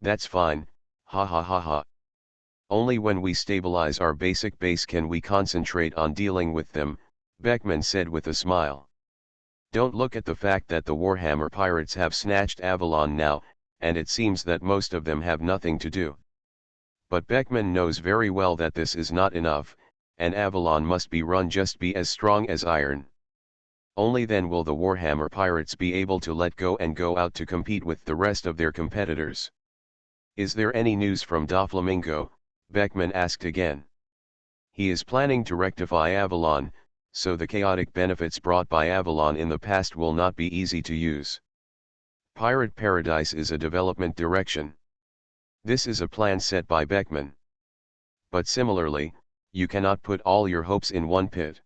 That's fine, ha ha ha ha. Only when we stabilize our basic base can we concentrate on dealing with them, Beckman said with a smile. Don't look at the fact that the Warhammer pirates have snatched Avalon now, and it seems that most of them have nothing to do. But Beckman knows very well that this is not enough, and Avalon must be run just be as strong as iron. Only then will the Warhammer pirates be able to let go and go out to compete with the rest of their competitors. Is there any news from Doflamingo? Beckman asked again. He is planning to rectify Avalon, so the chaotic benefits brought by Avalon in the past will not be easy to use. Pirate Paradise is a development direction. This is a plan set by Beckman. But similarly, you cannot put all your hopes in one pit.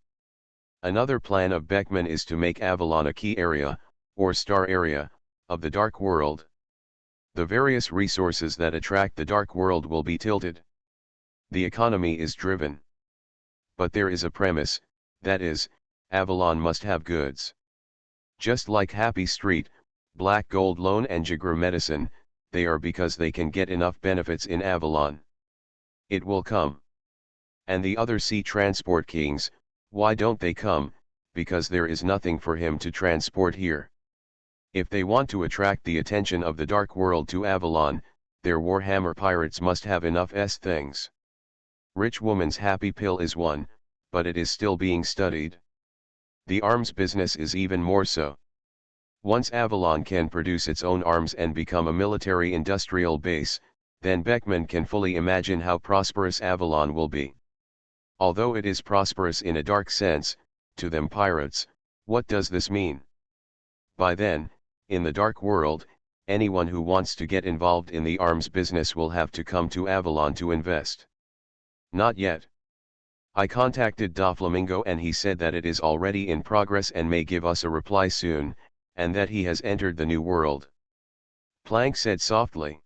Another plan of Beckman is to make Avalon a key area, or star area, of the Dark World. The various resources that attract the Dark World will be tilted. The economy is driven. But there is a premise, that is, Avalon must have goods. Just like Happy Street, Black Gold Loan and Jagra Medicine, they are because they can get enough benefits in Avalon. It will come. And the other sea transport kings, why don't they come? Because there is nothing for him to transport here. If they want to attract the attention of the Dark World to Avalon, their Warhammer pirates must have enough things. Rich Woman's Happy Pill is one, but it is still being studied. The arms business is even more so. Once Avalon can produce its own arms and become a military industrial base, then Beckman can fully imagine how prosperous Avalon will be. Although it is prosperous in a dark sense, to them pirates, what does this mean? By then, in the Dark World, anyone who wants to get involved in the arms business will have to come to Avalon to invest. Not yet. I contacted Doflamingo and he said that it is already in progress and may give us a reply soon, and that he has entered the New World. Planck said softly.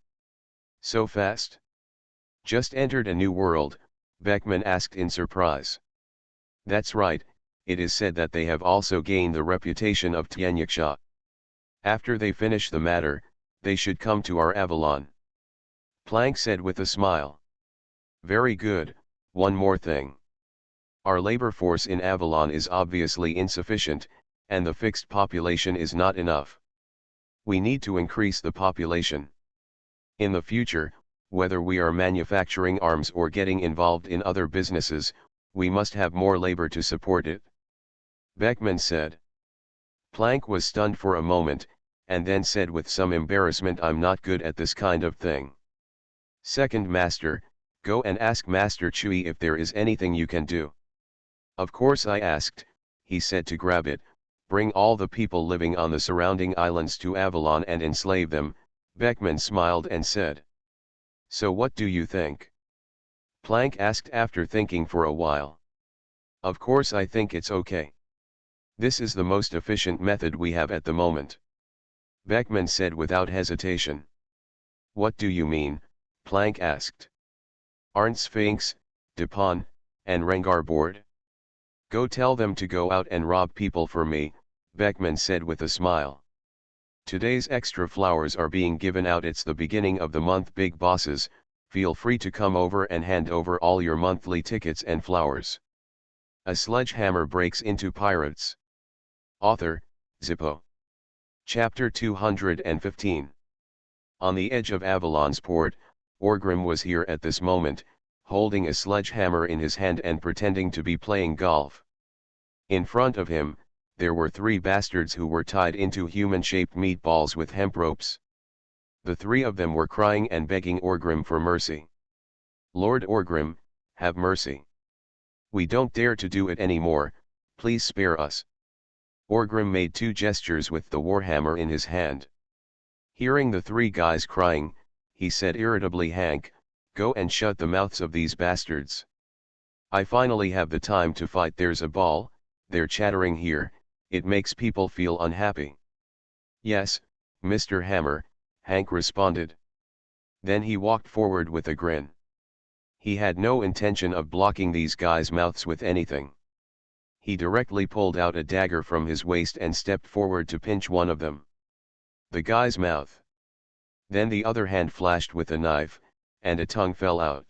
So fast? Just entered a new world? Beckman asked in surprise. That's right, it is said that they have also gained the reputation of Tianyaksha. After they finish the matter, they should come to our Avalon. Planck said with a smile. Very good, one more thing. Our labor force in Avalon is obviously insufficient, and the fixed population is not enough. We need to increase the population. In the future, whether we are manufacturing arms or getting involved in other businesses, we must have more labor to support it. Beckman said. Planck was stunned for a moment, and then said with some embarrassment, I'm not good at this kind of thing. Second Master, go and ask Master Chui if there is anything you can do. Of course I asked, he said to Grabbit, bring all the people living on the surrounding islands to Avalon and enslave them. Beckman smiled and said. So what do you think? Planck asked after thinking for a while. Of course I think it's okay. This is the most efficient method we have at the moment. Beckman said without hesitation. What do you mean? Planck asked. Aren't Sphinx, Dupont, and Rengar bored? Go tell them to go out and rob people for me, Beckman said with a smile. Today's extra flowers are being given out. It's the beginning of the month, big bosses, feel free to come over and hand over all your monthly tickets and flowers. A sledgehammer breaks into pirates. Author, Zippo. Chapter 215. On the edge of Avalon's port, Orgrim was here at this moment, holding a sledgehammer in his hand and pretending to be playing golf. In front of him, there were three bastards who were tied into human-shaped meatballs with hemp ropes. The three of them were crying and begging Orgrim for mercy. Lord Orgrim, have mercy. We don't dare to do it anymore, please spare us. Orgrim made two gestures with the warhammer in his hand. Hearing the three guys crying, he said irritably, Hank, go and shut the mouths of these bastards. I finally have the time to fight. There's a ball, they're chattering here, it makes people feel unhappy. Yes, Mr. Hammer, Hank responded. Then he walked forward with a grin. He had no intention of blocking these guys' mouths with anything. He directly pulled out a dagger from his waist and stepped forward to pinch one of them. The guy's mouth. Then the other hand flashed with a knife, and a tongue fell out.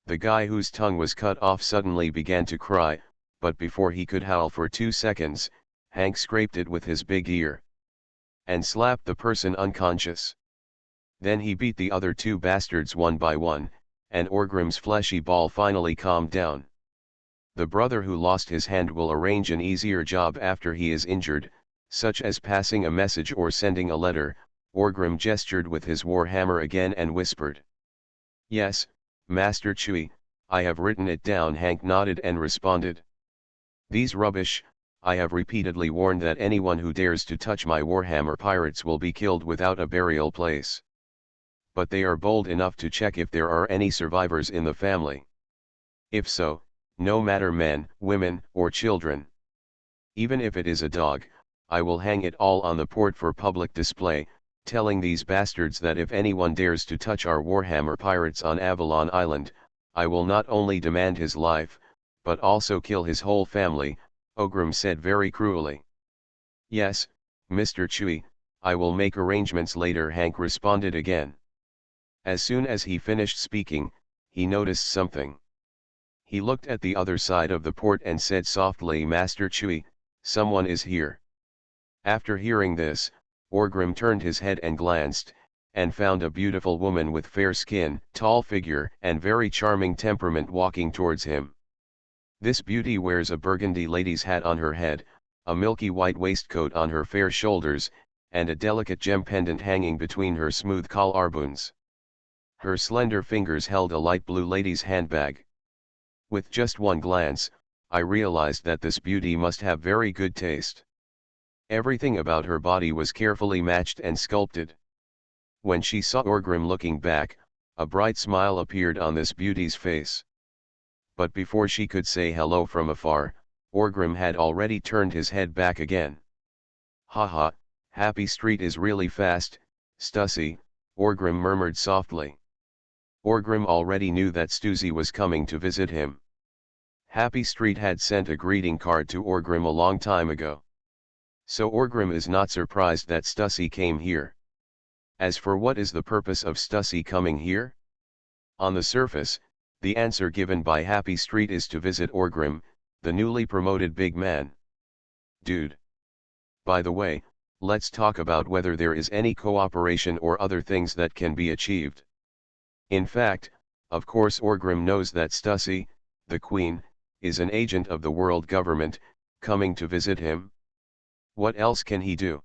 The guy whose tongue was cut off suddenly began to cry, but before he could howl for 2 seconds, Hank scraped it with his big ear. And slapped the person unconscious. Then he beat the other two bastards one by one, and Orgrim's fleshy ball finally calmed down. The brother who lost his hand will arrange an easier job after he is injured, such as passing a message or sending a letter. Orgrim gestured with his war hammer again and whispered. Yes, Master Chui, I have written it down. Hank nodded and responded. These rubbish, I have repeatedly warned that anyone who dares to touch my warhammer pirates will be killed without a burial place. But they are bold enough to check if there are any survivors in the family. If so, no matter men, women, or children. Even if it is a dog, I will hang it all on the port for public display, telling these bastards that if anyone dares to touch our warhammer pirates on Avalon Island, I will not only demand his life, but also kill his whole family, Orgrim said very cruelly. Yes, Mr. Chui, I will make arrangements later, Hank responded again. As soon as he finished speaking, he noticed something. He looked at the other side of the port and said softly, Master Chui, someone is here. After hearing this, Orgrim turned his head and glanced, and found a beautiful woman with fair skin, tall figure, and very charming temperament walking towards him. This beauty wears a burgundy lady's hat on her head, a milky white waistcoat on her fair shoulders, and a delicate gem pendant hanging between her smooth collarbones. Her slender fingers held a light blue lady's handbag. With just one glance, I realized that this beauty must have very good taste. Everything about her body was carefully matched and sculpted. When she saw Orgrim looking back, a bright smile appeared on this beauty's face. But before she could say hello from afar, Orgrim had already turned his head back again. Haha, Happy Street is really fast, Stussy, Orgrim murmured softly. Orgrim already knew that Stussy was coming to visit him. Happy Street had sent a greeting card to Orgrim a long time ago. So Orgrim is not surprised that Stussy came here. As for what is the purpose of Stussy coming here? On the surface, the answer given by Happy Street is to visit Orgrim, the newly promoted big man. Dude. By the way, let's talk about whether there is any cooperation or other things that can be achieved. In fact, of course Orgrim knows that Stussy, the queen, is an agent of the world government, coming to visit him. What else can he do?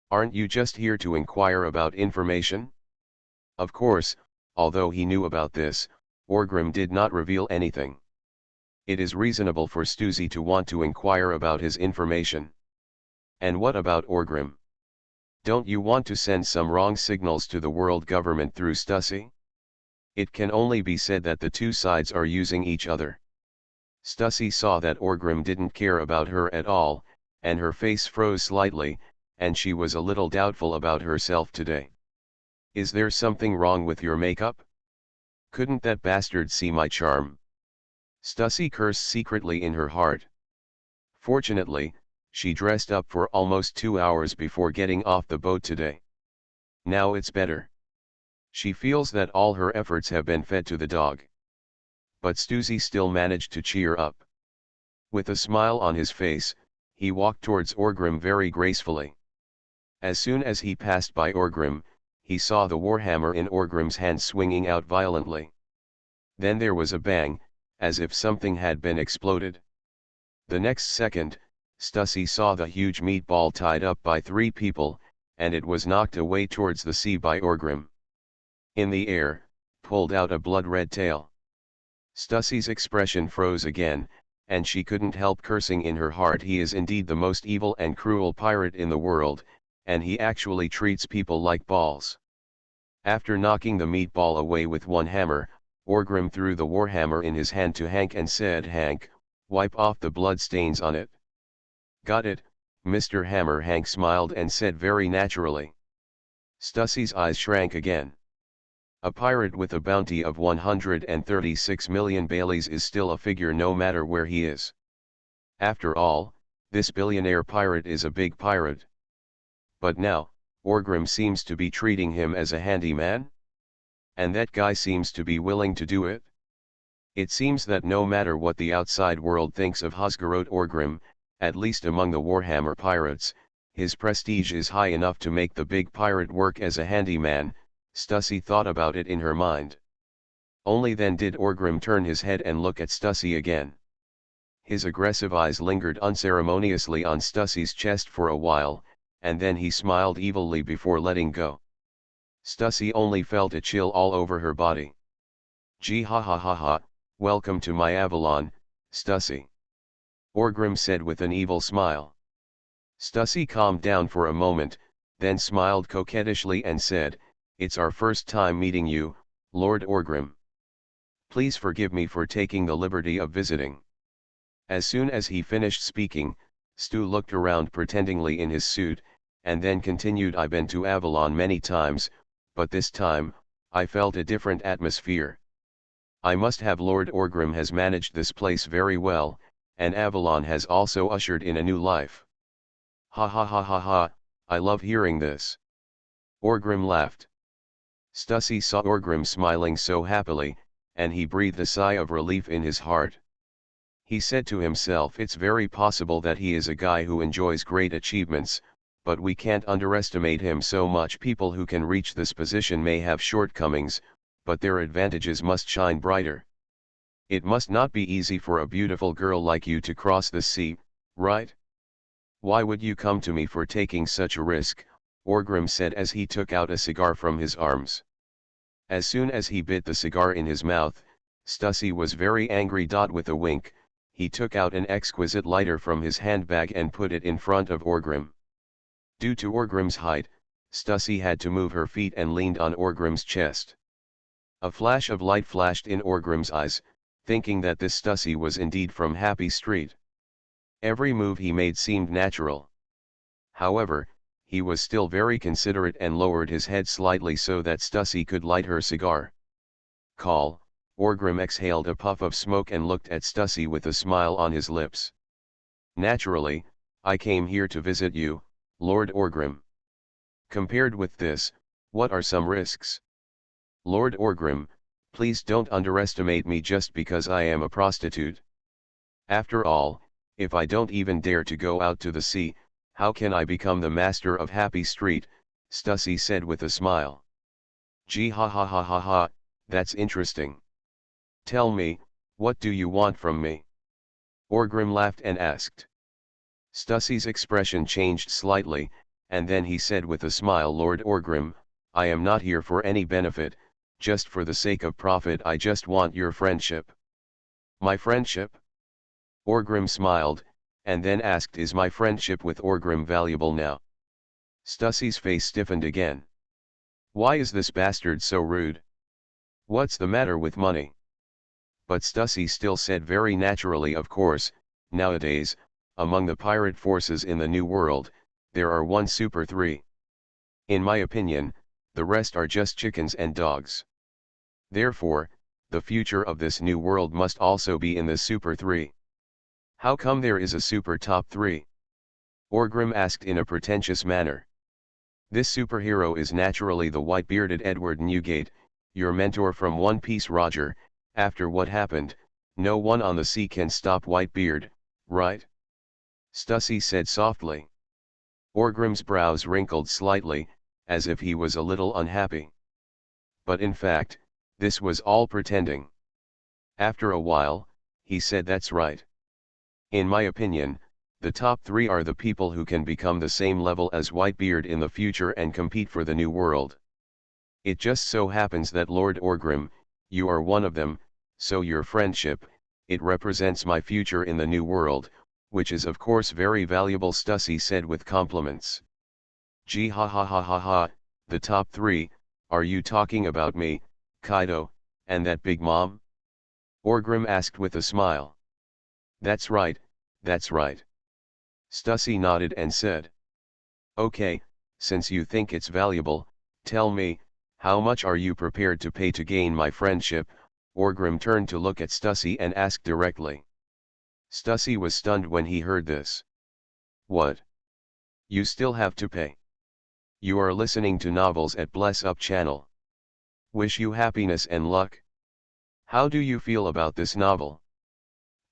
Aren't you just here to inquire about information? Of course, although he knew about this, Orgrim did not reveal anything. It is reasonable for Stussy to want to inquire about his information. And what about Orgrim? Don't you want to send some wrong signals to the world government through Stussy? It can only be said that the two sides are using each other. Stussy saw that Orgrim didn't care about her at all, and her face froze slightly, and she was a little doubtful about herself today. Is there something wrong with your makeup? Couldn't that bastard see my charm? Stussy cursed secretly in her heart. Fortunately, she dressed up for almost 2 hours before getting off the boat today. Now it's better. She feels that all her efforts have been fed to the dog. But Stussy still managed to cheer up. With a smile on his face, he walked towards Orgrim very gracefully. As soon as he passed by Orgrim, he saw the warhammer in Orgrim's hand swinging out violently. Then there was a bang, as if something had been exploded. The next second, Stussy saw the huge meatball tied up by 3 people, and it was knocked away towards the sea by Orgrim. In the air, pulled out a blood-red tail. Stussy's expression froze again, and she couldn't help cursing in her heart. He is indeed the most evil and cruel pirate in the world, and he actually treats people like balls. After knocking the meatball away with one hammer, Orgrim threw the warhammer in his hand to Hank and said, "Hank, wipe off the blood stains on it." "Got it, Mr. Hammer," Hank smiled and said very naturally. Stussy's eyes shrank again. A pirate with a bounty of 136 million Baileys is still a figure no matter where he is. After all, this billionaire pirate is a big pirate. But now, Orgrim seems to be treating him as a handyman? And that guy seems to be willing to do it? It seems that no matter what the outside world thinks of Husgarot Orgrim, at least among the Warhammer pirates, his prestige is high enough to make the big pirate work as a handyman. Stussy thought about it in her mind. Only then did Orgrim turn his head and look at Stussy again. His aggressive eyes lingered unceremoniously on Stussy's chest for a while, and then he smiled evilly before letting go. Stussy only felt a chill all over her body. Gee ha ha ha ha, welcome to my Avalon, Stussy. Orgrim said with an evil smile. Stussy calmed down for a moment, then smiled coquettishly and said, "It's our first time meeting you, Lord Orgrim. Please forgive me for taking the liberty of visiting." As soon as he finished speaking, Stu looked around pretendingly in his suit, and then continued, "I've been to Avalon many times, but this time, I felt a different atmosphere. I must have Lord Orgrim has managed this place very well, and Avalon has also ushered in a new life." "Ha ha ha ha ha, I love hearing this." Orgrim laughed. Stussy saw Orgrim smiling so happily, and he breathed a sigh of relief in his heart. He said to himself, "It's very possible that he is a guy who enjoys great achievements, but we can't underestimate him so much. People who can reach this position may have shortcomings, but their advantages must shine brighter. It must not be easy for a beautiful girl like you to cross the sea, right? Why would you come to me for taking such a risk?" Orgrim said as he took out a cigar from his arms. As soon as he bit the cigar in his mouth, Stussy was very angry. With a wink, he took out an exquisite lighter from his handbag and put it in front of Orgrim. Due to Orgrim's height, Stussy had to move her feet and leaned on Orgrim's chest. A flash of light flashed in Orgrim's eyes, thinking that this Stussy was indeed from Happy Street. Every move he made seemed natural. However, he was still very considerate and lowered his head slightly so that Stussy could light her cigar. "Call." Orgrim exhaled a puff of smoke and looked at Stussy with a smile on his lips. "Naturally, I came here to visit you, Lord Orgrim. Compared with this, what are some risks? Lord Orgrim, please don't underestimate me just because I am a prostitute. After all, if I don't even dare to go out to the sea, how can I become the master of Happy Street?" Stussy said with a smile. "Gee ha ha ha ha ha, that's interesting. Tell me, what do you want from me?" Orgrim laughed and asked. Stussy's expression changed slightly, and then he said with a smile, "Lord Orgrim, I am not here for any benefit, just for the sake of profit. I just want your friendship." "My friendship?" Orgrim smiled, and then asked, "Is my friendship with Orgrim valuable now?" Stussy's face stiffened again. "Why is this bastard so rude? What's the matter with money?" But Stussy still said very naturally, "Of course, nowadays, among the pirate forces in the New World, there are one Super 3. In my opinion, the rest are just chickens and dogs. Therefore, the future of this new world must also be in the Super 3. How come there is a Super Top 3? Orgrim asked in a pretentious manner. "This superhero is naturally the white-bearded Edward Newgate, your mentor from One Piece. Roger, after what happened, no one on the sea can stop Whitebeard, right?" Stussy said softly. Orgrim's brows wrinkled slightly, as if he was a little unhappy. But in fact, this was all pretending. After a while, he said, "That's right. In my opinion, the top 3 are the people who can become the same level as Whitebeard in the future and compete for the new world. It just so happens that, Lord Orgrim, you are one of them, so your friendship, it represents my future in the new world, which is of course very valuable," Stussy said with compliments. "Gee ha ha ha ha ha, the top 3, are you talking about me, Kaido, and that Big Mom?" Orgrim asked with a smile. That's right, that's right." Stussy nodded and said. "Okay, since you think it's valuable, tell me, how much are you prepared to pay to gain my friendship?" Orgrim turned to look at Stussy and asked directly. Stussy was stunned when he heard this. "What? You still have to pay? You are listening to novels at Bless Up channel. Wish you happiness and luck. How do you feel about this novel?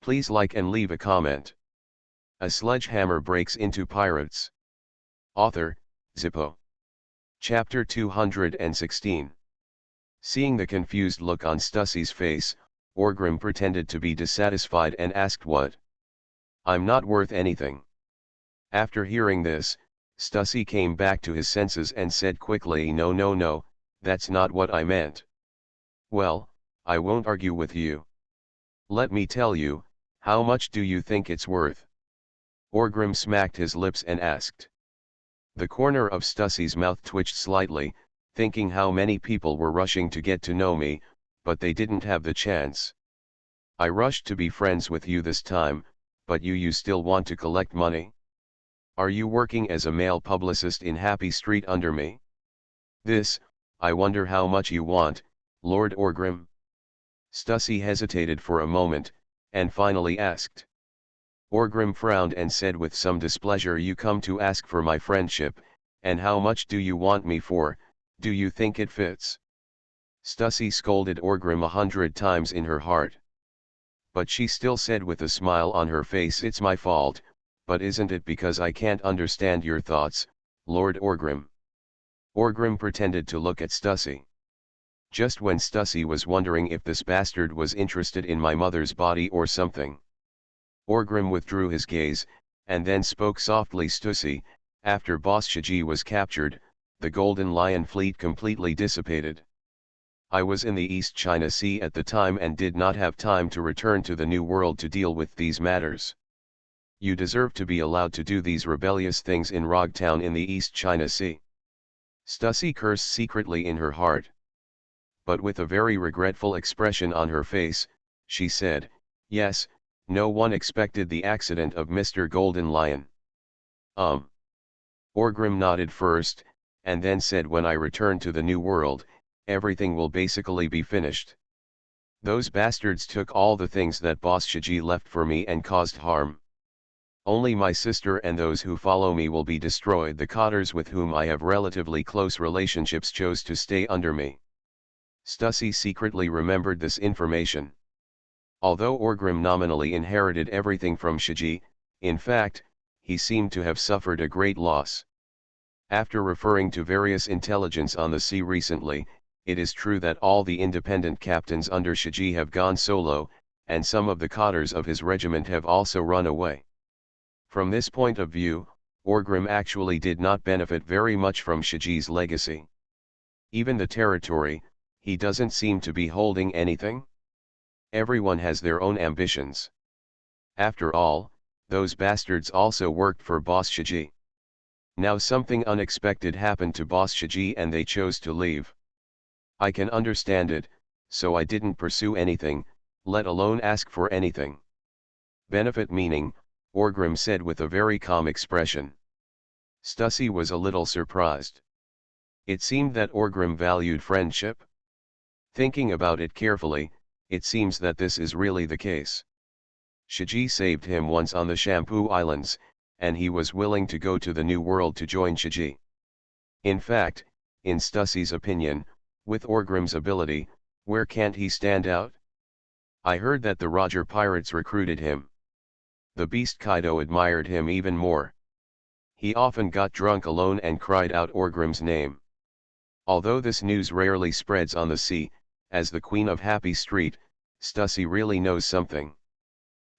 Please like and leave a comment." A Sledgehammer Breaks into Pirates. Author, Zippo. Chapter 216. Seeing the confused look on Stussy's face, Orgrim pretended to be dissatisfied and asked, "What? I'm not worth anything. After hearing this, Stussy came back to his senses and said quickly, no no no, that's not what I meant. Well, I won't argue with you. Let me tell you, how much do you think it's worth? Orgrim smacked his lips and asked. The corner of Stussy's mouth twitched slightly, thinking how many people were rushing to get to know me, but they didn't have the chance. I rushed to be friends with you this time, but you still want to collect money? Are you working as a male publicist in Happy Street under me? I wonder how much you want, Lord Orgrim? Stussy hesitated for a moment, and finally asked. Orgrim frowned and said with some displeasure, you come to ask for my friendship, and how much do you want me for, do you think it fits? Stussy scolded Orgrim 100 times in her heart. But she still said with a smile on her face, it's my fault, but isn't it because I can't understand your thoughts, Lord Orgrim? Orgrim pretended to look at Stussy. Just when Stussy was wondering if this bastard was interested in my mother's body or something. Orgrim withdrew his gaze, and then spoke softly. Stussy, after Boss Shiji was captured, the Golden Lion fleet completely dissipated. I was in the East China Sea at the time and did not have time to return to the New World to deal with these matters. You deserve to be allowed to do these rebellious things in Rogtown in the East China Sea. Stussy cursed secretly in her heart. But with a very regretful expression on her face, she said, yes, no one expected the accident of Mr. Golden Lion. Orgrim nodded first, and then said, when I return to the New World, everything will basically be finished. Those bastards took all the things that Boss Shiji left for me and caused harm. Only my sister and those who follow me will be destroyed. The cotters with whom I have relatively close relationships chose to stay under me. Stussy secretly remembered this information. Although Orgrim nominally inherited everything from Shiji, in fact, he seemed to have suffered a great loss. After referring to various intelligence on the sea recently, it is true that all the independent captains under Shiji have gone solo, and some of the cotters of his regiment have also run away. From this point of view, Orgrim actually did not benefit very much from Shiji's legacy. Even the territory, he doesn't seem to be holding anything. Everyone has their own ambitions. After all, those bastards also worked for Boss Shiji. Now something unexpected happened to Boss Shiji and they chose to leave. I can understand it, so I didn't pursue anything, let alone ask for anything. Benefit meaning, Orgrim said with a very calm expression. Stussy was a little surprised. It seemed that Orgrim valued friendship. Thinking about it carefully, it seems that this is really the case. Shiji saved him once on the Shampoo Islands, and he was willing to go to the New World to join Shiji. In fact, in Stussy's opinion, with Orgrim's ability, where can't he stand out? I heard that the Roger pirates recruited him. The Beast Kaido admired him even more. He often got drunk alone and cried out Orgrim's name. Although this news rarely spreads on the sea, as the Queen of Happy Street, Stussy really knows something.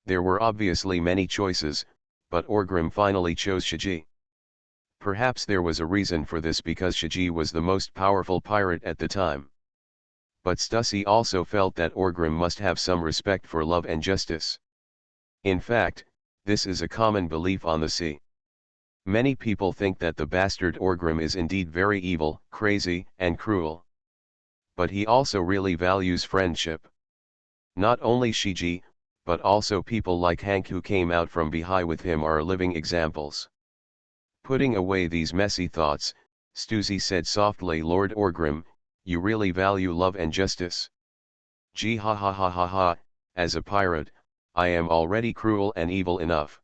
There were obviously many choices, but Orgrim finally chose Shiji. Perhaps there was a reason for this because Shiji was the most powerful pirate at the time. But Stussy also felt that Orgrim must have some respect for love and justice. In fact, this is a common belief on the sea. Many people think that the bastard Orgrim is indeed very evil, crazy, and cruel. But he also really values friendship. Not only Shiji, but also people like Hank who came out from behind with him are living examples. Putting away these messy thoughts, Stussy said softly, Lord Orgrim, you really value love and justice. Gee ha ha ha ha ha, as a pirate, I am already cruel and evil enough.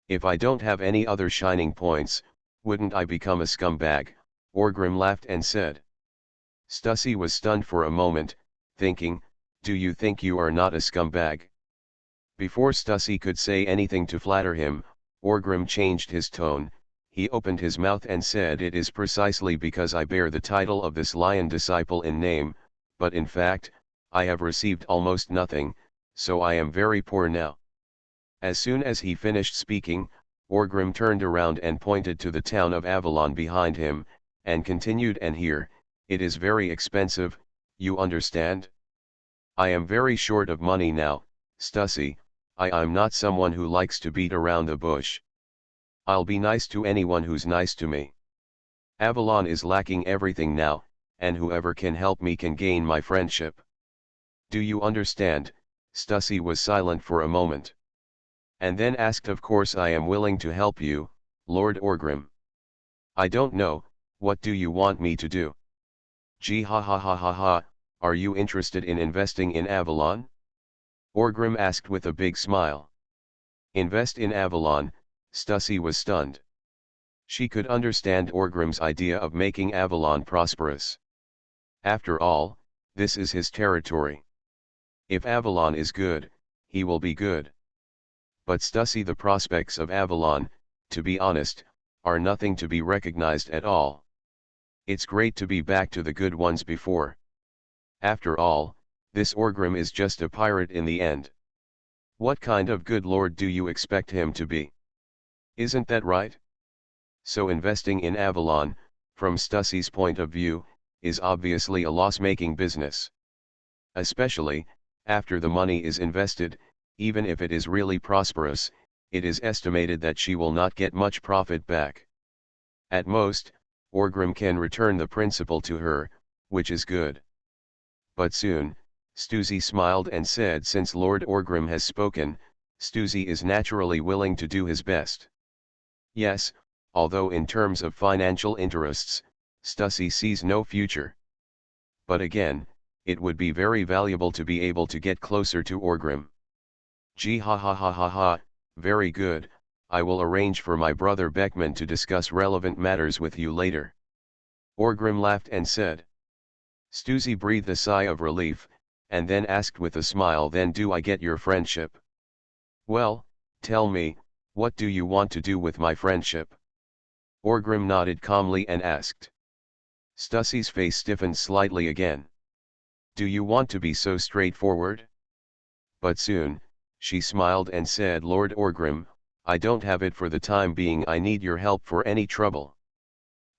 If I don't have any other shining points, wouldn't I become a scumbag? Orgrim laughed and said. Stussy was stunned for a moment, thinking, do you think you are not a scumbag? Before Stussy could say anything to flatter him, Orgrim changed his tone. He opened his mouth and said, it is precisely because I bear the title of this lion disciple in name, but in fact, I have received almost nothing, so I am very poor now. As soon as he finished speaking, Orgrim turned around and pointed to the town of Avalon behind him, and continued, and here, it is very expensive, you understand? I am very short of money now, Stussy, I'm not someone who likes to beat around the bush. I'll be nice to anyone who's nice to me. Avalon is lacking everything now, and whoever can help me can gain my friendship. Do you understand? Stussy was silent for a moment. And then asked, of course I am willing to help you, Lord Orgrim. I don't know, what do you want me to do? Gee ha ha ha ha ha, are you interested in investing in Avalon? Orgrim asked with a big smile. Invest in Avalon, Stussy was stunned. She could understand Orgrim's idea of making Avalon prosperous. After all, this is his territory. If Avalon is good, he will be good. But Stussy, the prospects of Avalon, to be honest, are nothing to be recognized at all. It's great to be back to the good ones before. After all, this Orgrim is just a pirate in the end. What kind of good lord do you expect him to be? Isn't that right? So investing in Avalon, from Stussy's point of view, is obviously a loss-making business. Especially, after the money is invested, even if it is really prosperous, it is estimated that she will not get much profit back. At most, Orgrim can return the principal to her, which is good. But soon, Stussy smiled and said, since Lord Orgrim has spoken, Stussy is naturally willing to do his best. Yes, although in terms of financial interests, Stussy sees no future. But again, it would be very valuable to be able to get closer to Orgrim. Gee ha ha ha ha ha, very good, I will arrange for my brother Beckman to discuss relevant matters with you later. Orgrim laughed and said. Stussy breathed a sigh of relief, and then asked with a smile, then do I get your friendship? Well, tell me, what do you want to do with my friendship? Orgrim nodded calmly and asked. Stussy's face stiffened slightly again. Do you want to be so straightforward? But soon, she smiled and said, Lord Orgrim, I don't have it for the time being, I need your help for any trouble.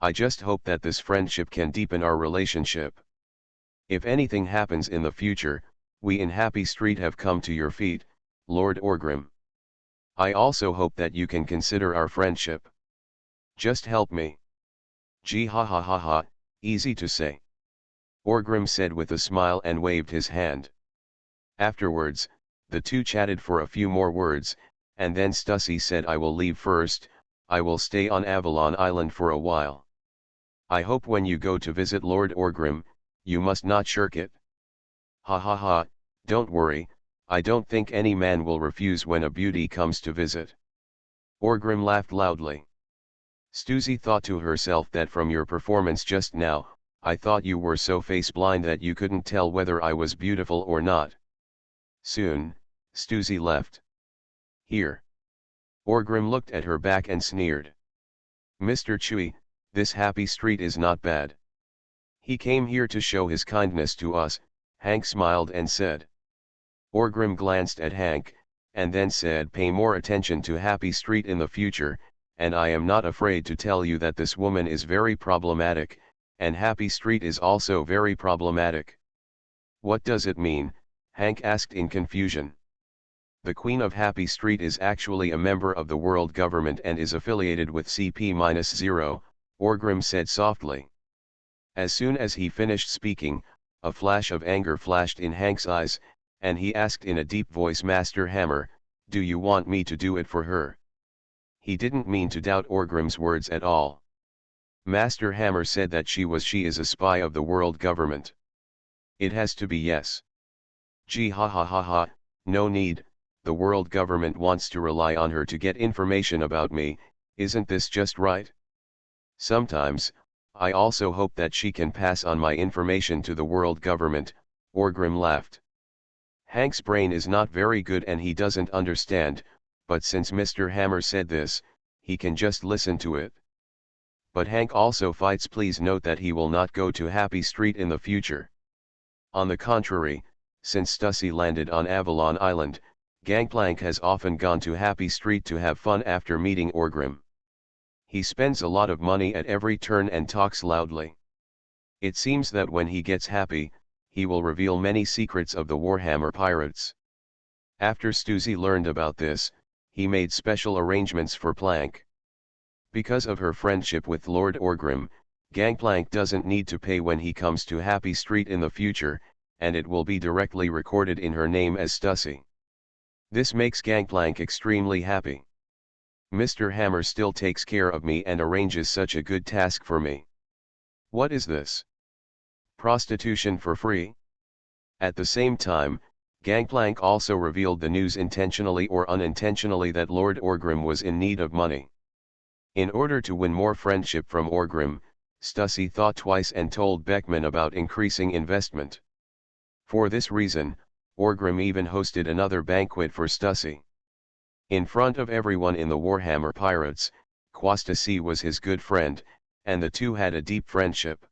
I just hope that this friendship can deepen our relationship. If anything happens in the future, we in Happy Street have come to your feet, Lord Orgrim. I also hope that you can consider our friendship. Just help me. Gee ha ha ha ha, easy to say. Orgrim said with a smile and waved his hand. Afterwards, the two chatted for a few more words, and then Stussy said, I will leave first, I will stay on Avalon Island for a while. I hope when you go to visit Lord Orgrim, you must not shirk it. Ha ha ha, don't worry, I don't think any man will refuse when a beauty comes to visit. Orgrim laughed loudly. Stussy thought to herself that from your performance just now, I thought you were so face-blind that you couldn't tell whether I was beautiful or not. Soon, Stussy left. Here. Orgrim looked at her back and sneered. Mr. Chewy, this Happy Street is not bad. He came here to show his kindness to us, Hank smiled and said. Orgrim glanced at Hank, and then said, pay more attention to Happy Street in the future, and I am not afraid to tell you that this woman is very problematic, and Happy Street is also very problematic. What does it mean? Hank asked in confusion. The Queen of Happy Street is actually a member of the world government and is affiliated with CP-0, Orgrim said softly. As soon as he finished speaking, a flash of anger flashed in Hank's eyes, and he asked in a deep voice, Master Hammer, do you want me to do it for her? He didn't mean to doubt Orgrim's words at all. Master Hammer said that she is a spy of the world government. It has to be yes. Gee ha ha ha ha, no need, the world government wants to rely on her to get information about me, isn't this just right? Sometimes, I also hope that she can pass on my information to the world government, Orgrim laughed. Hank's brain is not very good and he doesn't understand, but since Mr. Hammer said this, he can just listen to it. But Hank also fights. Please note that he will not go to Happy Street in the future. On the contrary, since Stussy landed on Avalon Island, Gangplank has often gone to Happy Street to have fun after meeting Orgrim. He spends a lot of money at every turn and talks loudly. It seems that when he gets happy, he will reveal many secrets of the Warhammer pirates. After Stussy learned about this, he made special arrangements for Plank. Because of her friendship with Lord Orgrim, Gangplank doesn't need to pay when he comes to Happy Street in the future, and it will be directly recorded in her name as Stussy. This makes Gangplank extremely happy. Mr. Hammer still takes care of me and arranges such a good task for me. What is this? Prostitution for free? At the same time, Gangplank also revealed the news intentionally or unintentionally that Lord Orgrim was in need of money. In order to win more friendship from Orgrim, Stussy thought twice and told Beckman about increasing investment. For this reason, Orgrim even hosted another banquet for Stussy. In front of everyone in the Warhammer Pirates, Quastasy was his good friend, and the two had a deep friendship.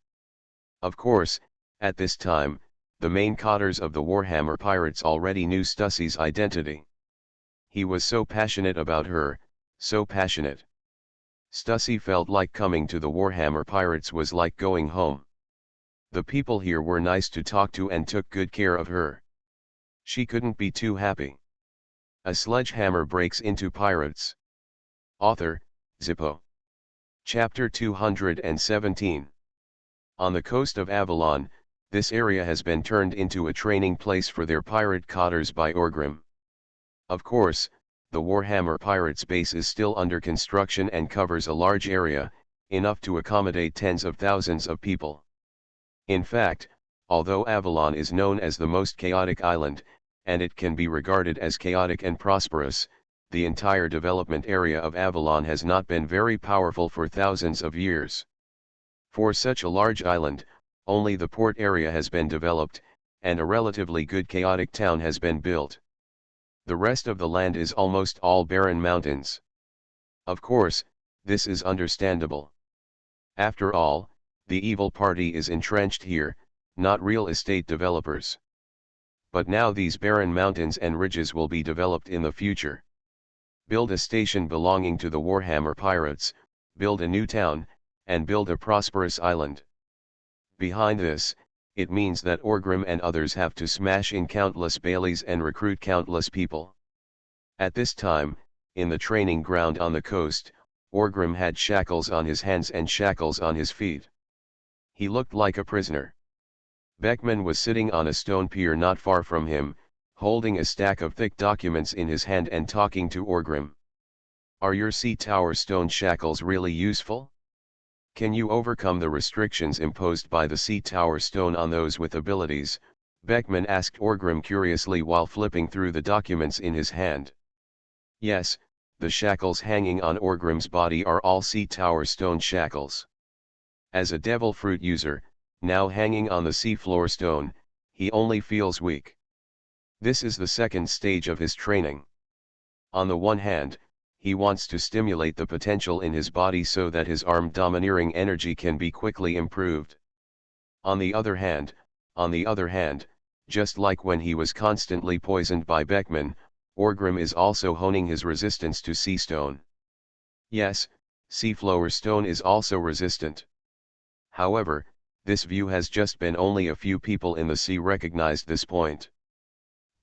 Of course, at this time, the main cotters of the Warhammer Pirates already knew Stussy's identity. He was so passionate about her, so passionate. Stussy felt like coming to the Warhammer Pirates was like going home. The people here were nice to talk to and took good care of her. She couldn't be too happy. A sledgehammer breaks into pirates. Author, Zippo. Chapter 217. On the coast of Avalon, this area has been turned into a training place for their pirate cotters by Orgrim. Of course, the Warhammer Pirates base is still under construction and covers a large area, enough to accommodate tens of thousands of people. In fact, although Avalon is known as the most chaotic island, and it can be regarded as chaotic and prosperous, the entire development area of Avalon has not been very powerful for thousands of years. For such a large island, only the port area has been developed, and a relatively good chaotic town has been built. The rest of the land is almost all barren mountains. Of course, this is understandable. After all, the evil party is entrenched here, not real estate developers. But now these barren mountains and ridges will be developed in the future. Build a station belonging to the Warhammer Pirates, build a new town, and build a prosperous island. Behind this, it means that Orgrim and others have to smash in countless bailies and recruit countless people. At this time, in the training ground on the coast, Orgrim had shackles on his hands and shackles on his feet. He looked like a prisoner. Beckman was sitting on a stone pier not far from him, holding a stack of thick documents in his hand and talking to Orgrim. Are your sea tower stone shackles really useful? Can you overcome the restrictions imposed by the sea tower stone on those with abilities? Beckman asked Orgrim curiously while flipping through the documents in his hand. Yes, the shackles hanging on Orgrim's body are all sea tower stone shackles. As a devil fruit user, now hanging on the sea floor stone, he only feels weak. This is the second stage of his training. On the one hand, he wants to stimulate the potential in his body so that his arm domineering energy can be quickly improved. On the other hand, just like when he was constantly poisoned by Beckman, Orgrim is also honing his resistance to sea stone. Yes, seafloor stone is also resistant. However, this view has just been only a few people in the sea recognized this point.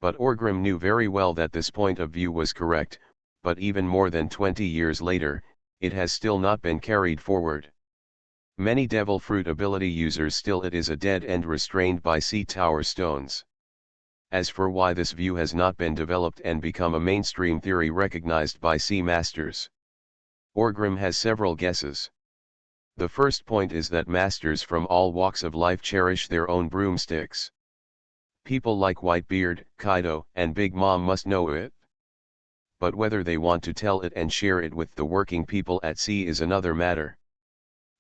But Orgrim knew very well that this point of view was correct, but even more than 20 years later, it has still not been carried forward. Many devil fruit ability users still it is a dead end restrained by sea tower stones. As for why this view has not been developed and become a mainstream theory recognized by sea masters, Orgrim has several guesses. The first point is that masters from all walks of life cherish their own broomsticks. People like Whitebeard, Kaido, and Big Mom must know it. But whether they want to tell it and share it with the working people at sea is another matter.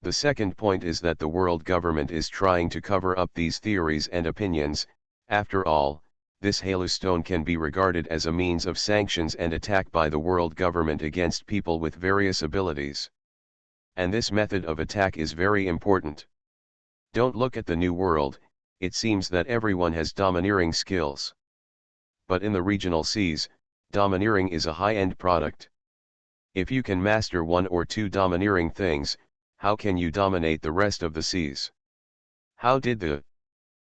The second point is that the world government is trying to cover up these theories and opinions. After all, this halustone can be regarded as a means of sanctions and attack by the world government against people with various abilities. And this method of attack is very important. Don't look at the New World, it seems that everyone has domineering skills. But in the regional seas, Domineering is a high-end product. If you can master one or two domineering things, how can you dominate the rest of the seas? How did the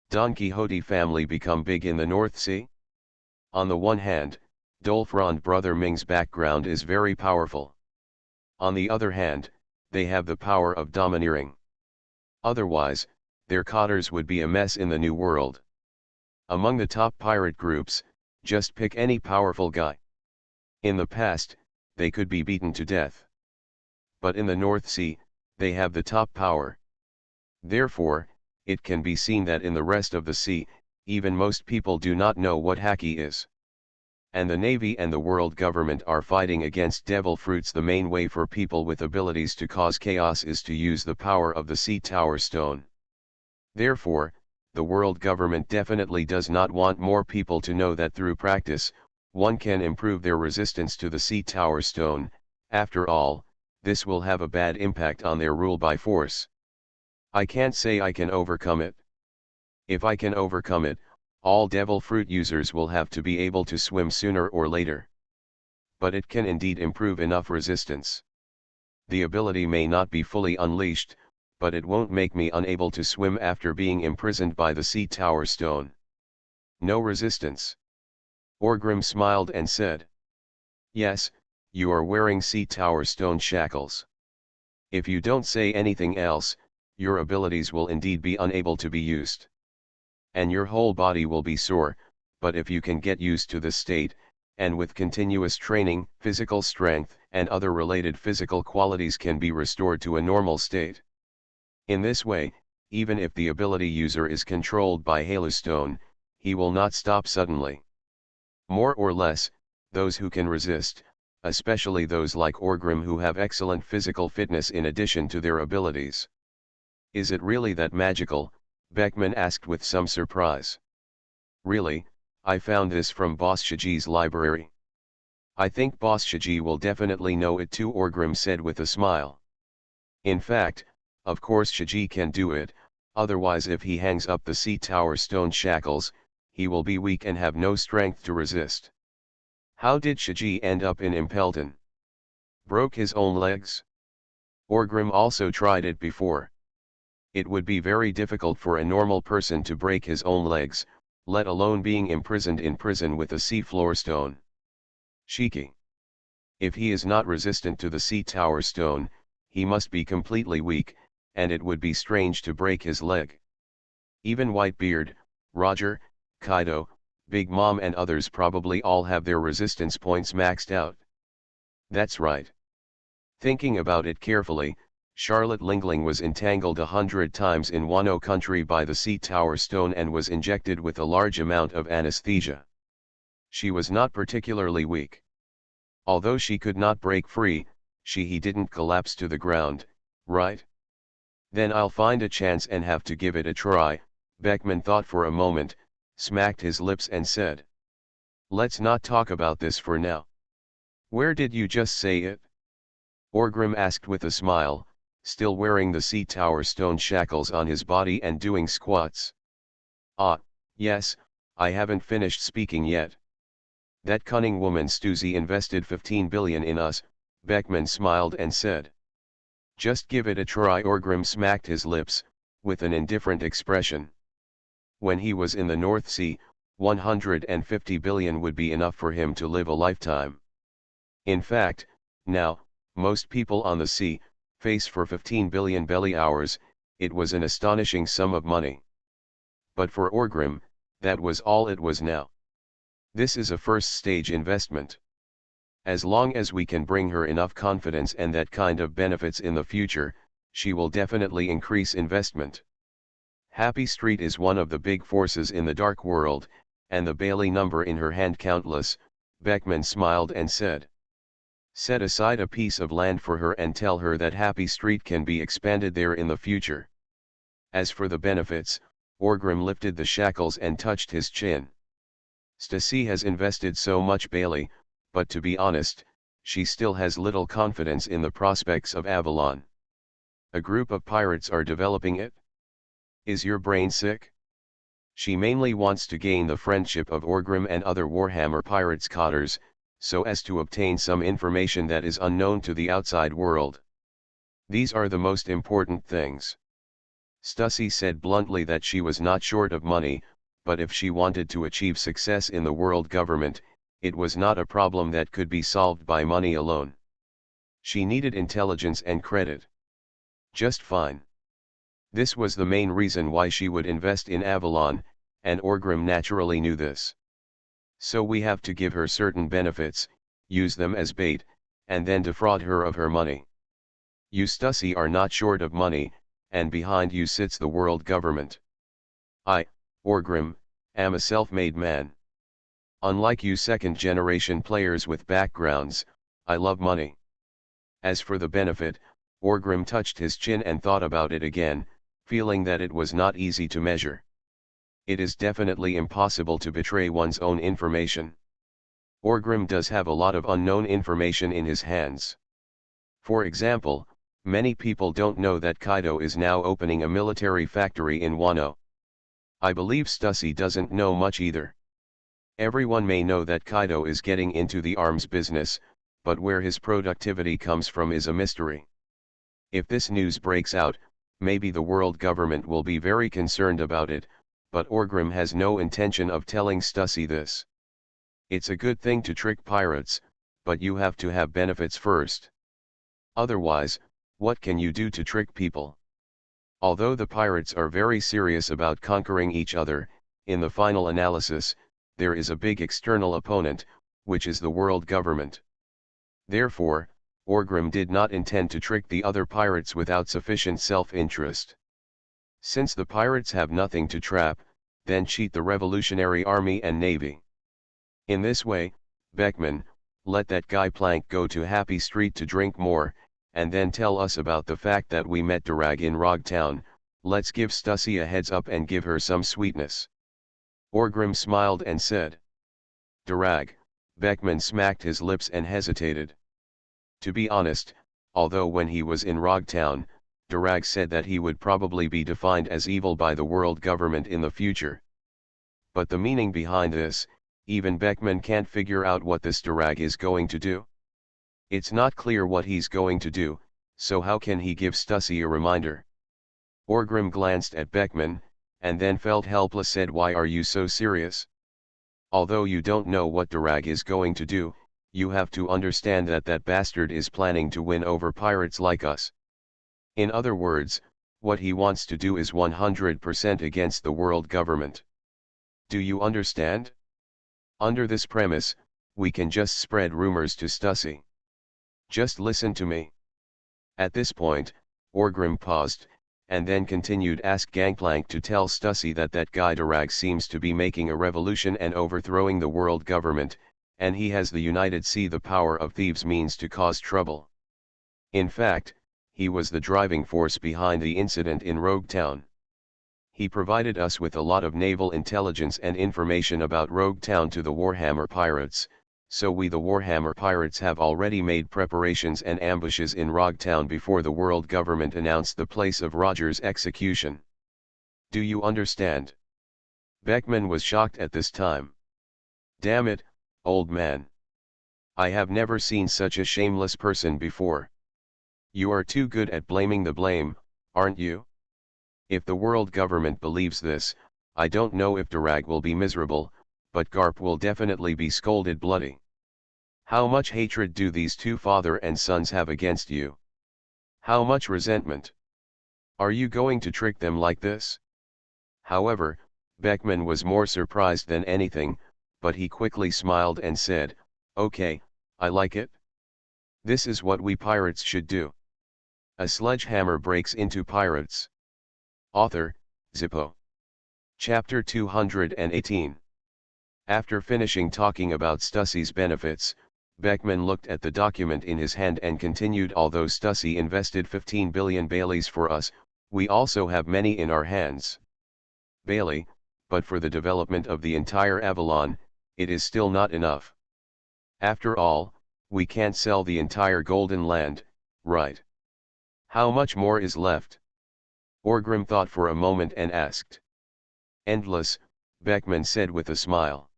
Don Quixote family become big in the North Sea? On the one hand, Dolfrond brother Ming's background is very powerful. On the other hand, they have the power of domineering. Otherwise, their cotters would be a mess in the New World. Among the top pirate groups, just pick any powerful guy. In the past, they could be beaten to death. But in the North Sea, they have the top power. Therefore, it can be seen that in the rest of the sea, even most people do not know what haki is. And the Navy and the world government are fighting against devil fruits. The main way for people with abilities to cause chaos is to use the power of the Sea Tower Stone. Therefore, the world government definitely does not want more people to know that through practice, one can improve their resistance to the Sea Tower Stone. After all, this will have a bad impact on their rule by force. I can't say I can overcome it. If I can overcome it, all devil fruit users will have to be able to swim sooner or later. But it can indeed improve enough resistance. The ability may not be fully unleashed, but it won't make me unable to swim after being imprisoned by the Sea Tower Stone. No resistance. Orgrim smiled and said, "Yes, you are wearing Sea Tower Stone shackles. If you don't say anything else, your abilities will indeed be unable to be used. And your whole body will be sore, but if you can get used to this state, and with continuous training, physical strength and other related physical qualities can be restored to a normal state. In this way, even if the ability user is controlled by Halustone, he will not stop suddenly. More or less, those who can resist, especially those like Orgrim who have excellent physical fitness in addition to their abilities." "Is it really that magical?" Beckman asked with some surprise. "Really, I found this from Boss Shaji's library." "I think Boss Shaji will definitely know it too," Orgrim said with a smile. "In fact, of course Shaji can do it, otherwise if he hangs up the Sea Tower Stone shackles, he will be weak and have no strength to resist." "How did Shaji end up in Impelton? Broke his own legs?" "Orgrim also tried it before. It would be very difficult for a normal person to break his own legs, let alone being imprisoned in prison with a sea floor stone. Shiki. If he is not resistant to the Sea Tower Stone, he must be completely weak, and it would be strange to break his leg. Even Whitebeard, Roger, Kaido, Big Mom and others probably all have their resistance points maxed out." "That's right. Thinking about it carefully, Charlotte Lingling was entangled 100 times in Wano country by the Sea Tower Stone and was injected with a large amount of anesthesia. She was not particularly weak. Although she could not break free, he didn't collapse to the ground, right? Then I'll find a chance and have to give it a try." Beckman thought for a moment, smacked his lips and said, "Let's not talk about this for now." "Where did you just say it?" Orgrim asked with a smile, still wearing the Sea Tower Stone shackles on his body and doing squats. "Ah, yes, I haven't finished speaking yet. That cunning woman Stussy invested 15 billion in us," Beckman smiled and said. "Just give it a try." Orgrim smacked his lips, with an indifferent expression. When he was in the North Sea, 150 billion would be enough for him to live a lifetime. In fact, now, most people on the sea, face for 15 billion belly hours. It was an astonishing sum of money. But for Orgrim, that was all it was now. This is a first stage investment. As long as we can bring her enough confidence and that kind of benefits in the future, she will definitely increase investment. Happy Street is one of the big forces in the dark world, and the Bailey number in her hand countless. Beckman smiled and said, "Set aside a piece of land for her and tell her that Happy Street can be expanded there in the future. As for the benefits," Orgrim lifted the shackles and touched his chin. "Stussy has invested so much Bailey, but to be honest, she still has little confidence in the prospects of Avalon. A group of pirates are developing it. Is your brain sick? She mainly wants to gain the friendship of Orgrim and other Warhammer pirates cotters, so as to obtain some information that is unknown to the outside world. These are the most important things. Stussy said bluntly that she was not short of money, but if she wanted to achieve success in the world government, it was not a problem that could be solved by money alone. She needed intelligence and credit. Just fine. This was the main reason why she would invest in Avalon, and Orgrim naturally knew this. So we have to give her certain benefits, use them as bait, and then defraud her of her money. You Stussy are not short of money, and behind you sits the world government. I, Orgrim, am a self-made man. Unlike you second-generation players with backgrounds, I love money. As for the benefit, Orgrim touched his chin and thought about it again, feeling that it was not easy to measure. It is definitely impossible to betray one's own information. Orgrim does have a lot of unknown information in his hands. For example, many people don't know that Kaido is now opening a military factory in Wano. I believe Stussy doesn't know much either. Everyone may know that Kaido is getting into the arms business, but where his productivity comes from is a mystery. If this news breaks out, maybe the world government will be very concerned about it, but Orgrim has no intention of telling Stussy this. It's a good thing to trick pirates, but you have to have benefits first. Otherwise, what can you do to trick people? Although the pirates are very serious about conquering each other, in the final analysis, there is a big external opponent, which is the world government. Therefore, Orgrim did not intend to trick the other pirates without sufficient self-interest. Since the pirates have nothing to trap, then cheat the Revolutionary Army and Navy. In this way, Beckman, let that guy Plank go to Happy Street to drink more, and then tell us about the fact that we met Durag in Rogtown. Let's give Stussy a heads up and give her some sweetness. Orgrim smiled and said. Durag. Beckman smacked his lips and hesitated. To be honest, although when he was in Rogtown, Durag said that he would probably be defined as evil by the world government in the future. But the meaning behind this, even Beckman can't figure out what this Durag is going to do. It's not clear what he's going to do, so how can he give Stussy a reminder? Orgrim glanced at Beckman, and then felt helpless. Said, why are you so serious? Although you don't know what Durag is going to do, you have to understand that that bastard is planning to win over pirates like us. In other words, what he wants to do is 100% against the world government. Do you understand? Under this premise, we can just spread rumors to Stussy. Just listen to me. At this point, Orgrim paused, and then continued. Ask Gangplank to tell Stussy that that guy Durag seems to be making a revolution and overthrowing the world government, and he has the United Sea. The power of thieves means to cause trouble. In fact, he was the driving force behind the incident in Rogue Town. He provided us with a lot of naval intelligence and information about Rogue Town to the Warhammer pirates, so we the Warhammer pirates have already made preparations and ambushes in Rogue Town before the world government announced the place of Roger's execution. Do you understand? Beckman was shocked at this time. Damn it, old man. I have never seen such a shameless person before. You are too good at blaming the blame, aren't you? If the world government believes this, I don't know if Durag will be miserable, but Garp will definitely be scolded bloody. How much hatred do these two father and sons have against you? How much resentment? Are you going to trick them like this? However, Beckman was more surprised than anything, but he quickly smiled and said, okay, I like it. This is what we pirates should do. A sledgehammer breaks into pirates. Author, Zippo. Chapter 218. After finishing talking about Stussy's benefits, Beckman looked at the document in his hand and continued. Although Stussy invested 15 billion Baileys for us, we also have many in our hands. Bailey, but for the development of the entire Avalon, it is still not enough. After all, we can't sell the entire Golden Land, right? How much more is left? Orgrim thought for a moment and asked. Endless, Beckman said with a smile.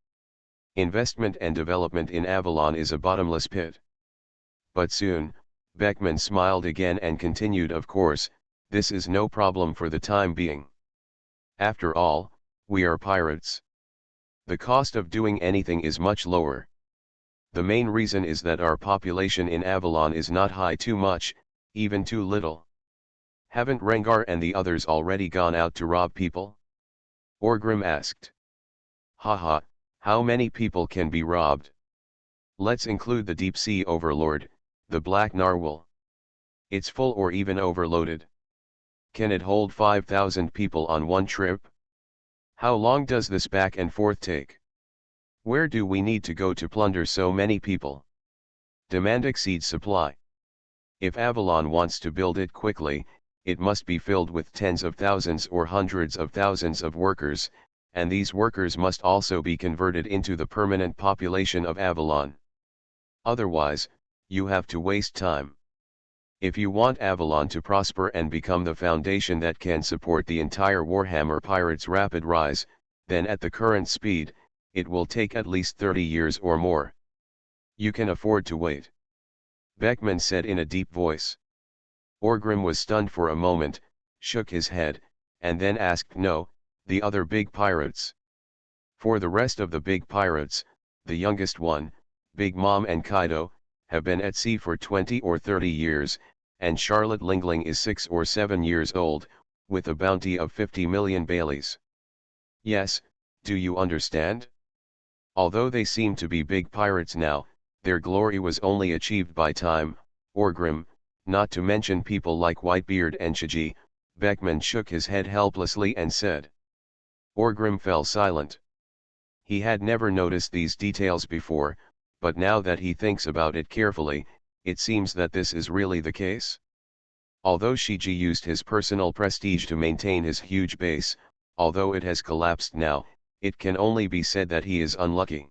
Investment and development in Avalon is a bottomless pit. But soon, Beckman smiled again and continued, of course, this is no problem for the time being. After all, we are pirates. The cost of doing anything is much lower. The main reason is that our population in Avalon is not high too much, even too little. Haven't Rengar and the others already gone out to rob people? Orgrim asked. Haha, how many people can be robbed? Let's include the deep sea overlord, the black narwhal. It's full or even overloaded. Can it hold 5,000 people on one trip? How long does this back and forth take? Where do we need to go to plunder so many people? Demand exceeds supply. If Avalon wants to build it quickly, it must be filled with tens of thousands or hundreds of thousands of workers, and these workers must also be converted into the permanent population of Avalon. Otherwise, you have to waste time. If you want Avalon to prosper and become the foundation that can support the entire Warhammer Pirates' rapid rise, then at the current speed, it will take at least 30 years or more. You can afford to wait. Beckman said in a deep voice. Orgrim was stunned for a moment, shook his head, and then asked, no, the other big pirates. For the rest of the big pirates, the youngest one, Big Mom and Kaido, have been at sea for 20 or 30 years, and Charlotte Lingling is 6 or 7 years old, with a bounty of 50 million Baileys. Yes, do you understand? Although they seem to be big pirates now, their glory was only achieved by time, Orgrim, not to mention people like Whitebeard and Shiji. Beckman shook his head helplessly and said. Orgrim fell silent. He had never noticed these details before, but now that he thinks about it carefully, it seems that this is really the case. Although Shiji used his personal prestige to maintain his huge base, although it has collapsed now, it can only be said that he is unlucky.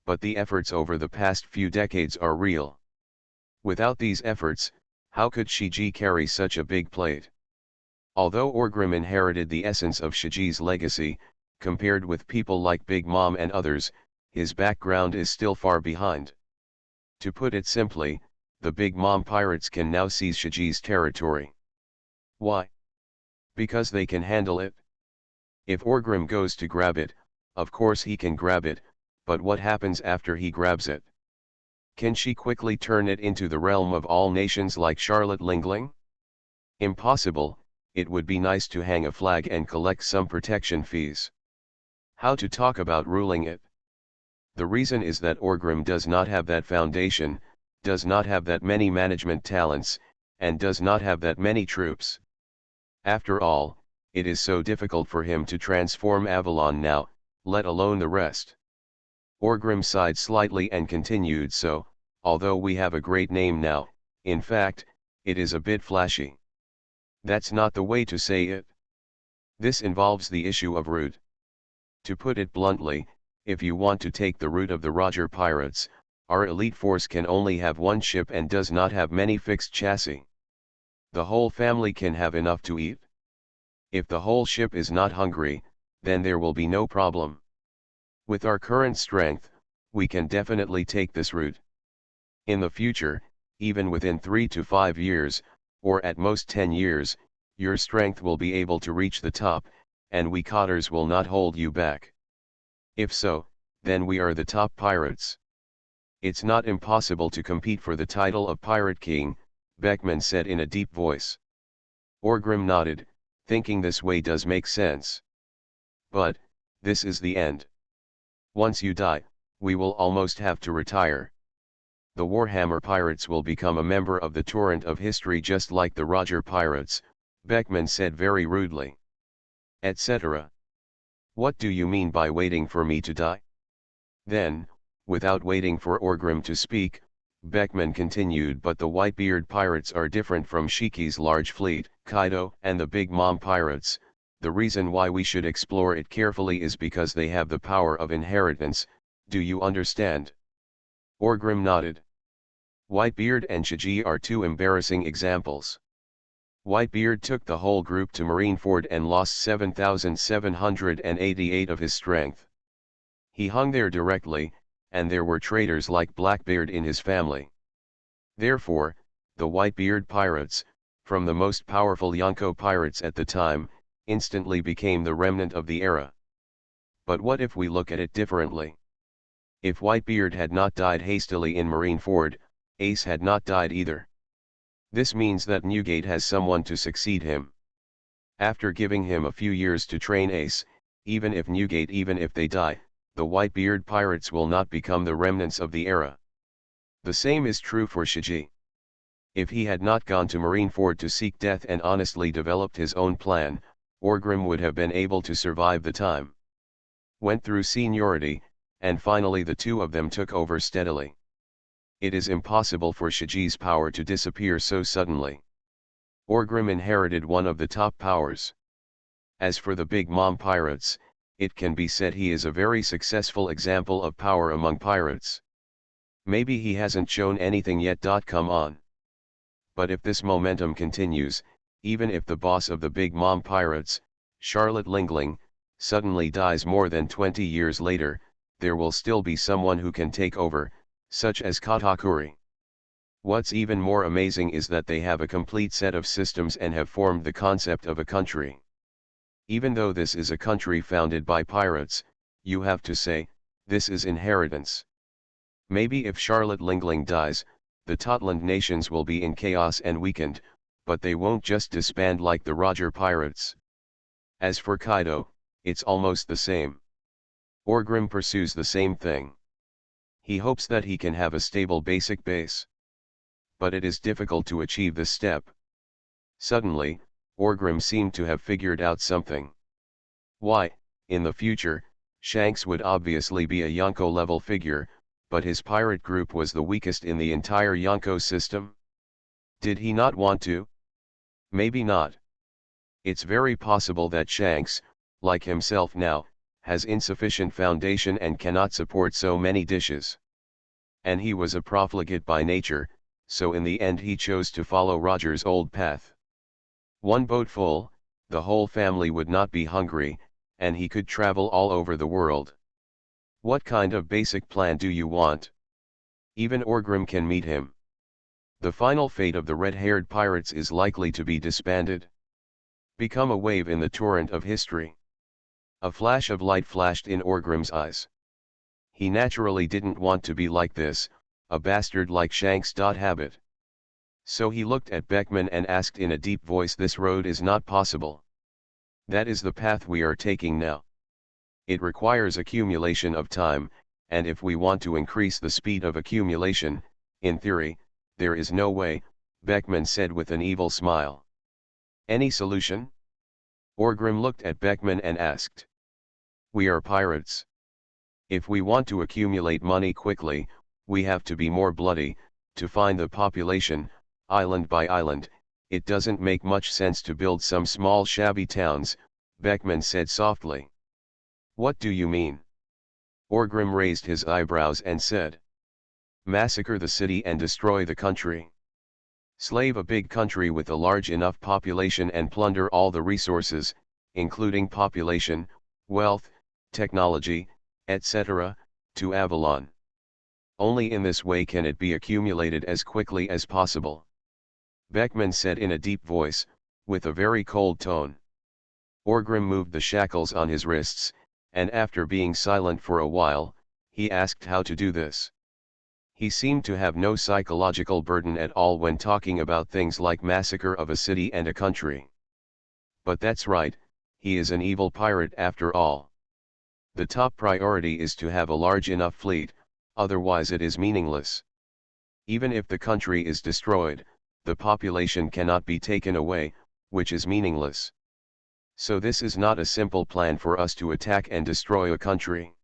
But the efforts over the past few decades are real. Without these efforts, how could Shiji carry such a big plate? Although Orgrim inherited the essence of Shiji's legacy, compared with people like Big Mom and others, his background is still far behind. To put it simply, the Big Mom pirates can now seize Shiji's territory. Why? Because they can handle it. If Orgrim goes to grab it, of course he can grab it, but what happens after he grabs it? Can she quickly turn it into the realm of all nations like Charlotte Lingling? Impossible. It would be nice to hang a flag and collect some protection fees. How to talk about ruling it? The reason is that Orgrim does not have that foundation, does not have that many management talents, and does not have that many troops. After all, it is so difficult for him to transform Avalon now, let alone the rest. Orgrim sighed slightly and continued, so, although we have a great name now, in fact, it is a bit flashy. That's not the way to say it. This involves the issue of route. To put it bluntly, if you want to take the route of the Roger Pirates, our elite force can only have one ship and does not have many fixed chassis. The whole family can have enough to eat. If the whole ship is not hungry, then there will be no problem. With our current strength, we can definitely take this route. In the future, even within 3 to 5 years, or at most 10 years, your strength will be able to reach the top, and we cotters will not hold you back. If so, then we are the top pirates. It's not impossible to compete for the title of Pirate King, Beckman said in a deep voice. Orgrim nodded, thinking this way does make sense. But, this is the end. Once you die, we will almost have to retire. The Warhammer Pirates will become a member of the torrent of history just like the Roger Pirates, Beckman said very rudely. Etc. What do you mean by waiting for me to die? Then, without waiting for Orgrim to speak, Beckman continued, but the Whitebeard Pirates are different from Shiki's large fleet, Kaido and the Big Mom Pirates. The reason why we should explore it carefully is because they have the power of inheritance, do you understand? Orgrim nodded. Whitebeard and Shiji are two embarrassing examples. Whitebeard took the whole group to Marineford and lost 7,788 of his strength. He hung there directly, and there were traitors like Blackbeard in his family. Therefore, the Whitebeard pirates, from the most powerful Yonko pirates at the time, instantly became the remnant of the era. But what if we look at it differently? If Whitebeard had not died hastily in Marineford, Ace had not died either. This means that Newgate has someone to succeed him. After giving him a few years to train Ace, even if they die, the Whitebeard pirates will not become the remnants of the era. The same is true for Shiji. If he had not gone to Marineford to seek death and honestly developed his own plan, Orgrim would have been able to survive the time. Went through seniority, and finally the two of them took over steadily. It is impossible for Shiji's power to disappear so suddenly. Orgrim inherited one of the top powers. As for the Big Mom pirates, it can be said he is a very successful example of power among pirates. Maybe he hasn't shown anything yet. Come on. But if this momentum continues, even if the boss of the Big Mom pirates, Charlotte Lingling, suddenly dies more than 20 years later, there will still be someone who can take over, such as Katakuri. What's even more amazing is that they have a complete set of systems and have formed the concept of a country. Even though this is a country founded by pirates, you have to say, this is inheritance. Maybe if Charlotte Lingling dies, the Totland nations will be in chaos and weakened, but they won't just disband like the Roger pirates. As for Kaido, it's almost the same. Orgrim pursues the same thing. He hopes that he can have a stable basic base. But it is difficult to achieve this step. Suddenly, Orgrim seemed to have figured out something. Why, in the future, Shanks would obviously be a Yonko-level figure, but his pirate group was the weakest in the entire Yonko system? Did he not want to? Maybe not. It's very possible that Shanks, like himself now, has insufficient foundation and cannot support so many dishes. And he was a profligate by nature, so in the end he chose to follow Roger's old path. One boat full, the whole family would not be hungry, and he could travel all over the world. What kind of basic plan do you want? Even Orgrim can meet him. The final fate of the red-haired pirates is likely to be disbanded. Become a wave in the torrent of history. A flash of light flashed in Orgrim's eyes. He naturally didn't want to be like this, a bastard like Shanks. Habit. So he looked at Beckman and asked in a deep voice, this road is not possible. That is the path we are taking now. It requires accumulation of time, and if we want to increase the speed of accumulation, in theory, there is no way, Beckman said with an evil smile. Any solution? Orgrim looked at Beckman and asked. We are pirates. If we want to accumulate money quickly, we have to be more bloody, to find the population, island by island. It doesn't make much sense to build some small shabby towns, Beckman said softly. What do you mean? Orgrim raised his eyebrows and said. Massacre the city and destroy the country. Slave a big country with a large enough population and plunder all the resources, including population, wealth, technology, etc., to Avalon. Only in this way can it be accumulated as quickly as possible. Beckman said in a deep voice, with a very cold tone. Orgrim moved the shackles on his wrists, and after being silent for a while, he asked how to do this. He seemed to have no psychological burden at all when talking about things like massacre of a city and a country. But that's right, he is an evil pirate after all. The top priority is to have a large enough fleet, otherwise it is meaningless. Even if the country is destroyed, the population cannot be taken away, which is meaningless. So this is not a simple plan for us to attack and destroy a country.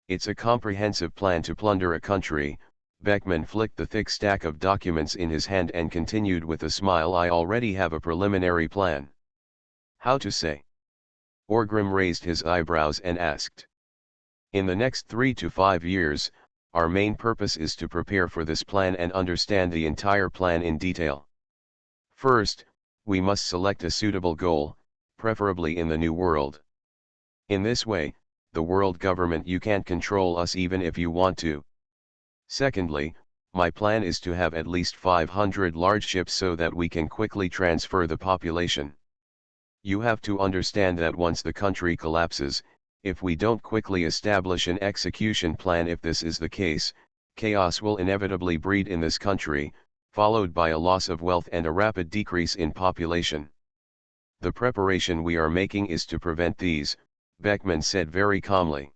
It's a comprehensive plan to plunder a country. Beckman flicked the thick stack of documents in his hand and continued with a smile. I already have a preliminary plan. How to say? Orgrim raised his eyebrows and asked. In the next 3 to 5 years, our main purpose is to prepare for this plan and understand the entire plan in detail. First, we must select a suitable goal, preferably in the New World. In this way, the world government, you can't control us even if you want to. Secondly, my plan is to have at least 500 large ships so that we can quickly transfer the population. You have to understand that once the country collapses, if we don't quickly establish an execution plan, if this is the case, chaos will inevitably breed in this country, followed by a loss of wealth and a rapid decrease in population. The preparation we are making is to prevent these, Beckman said very calmly.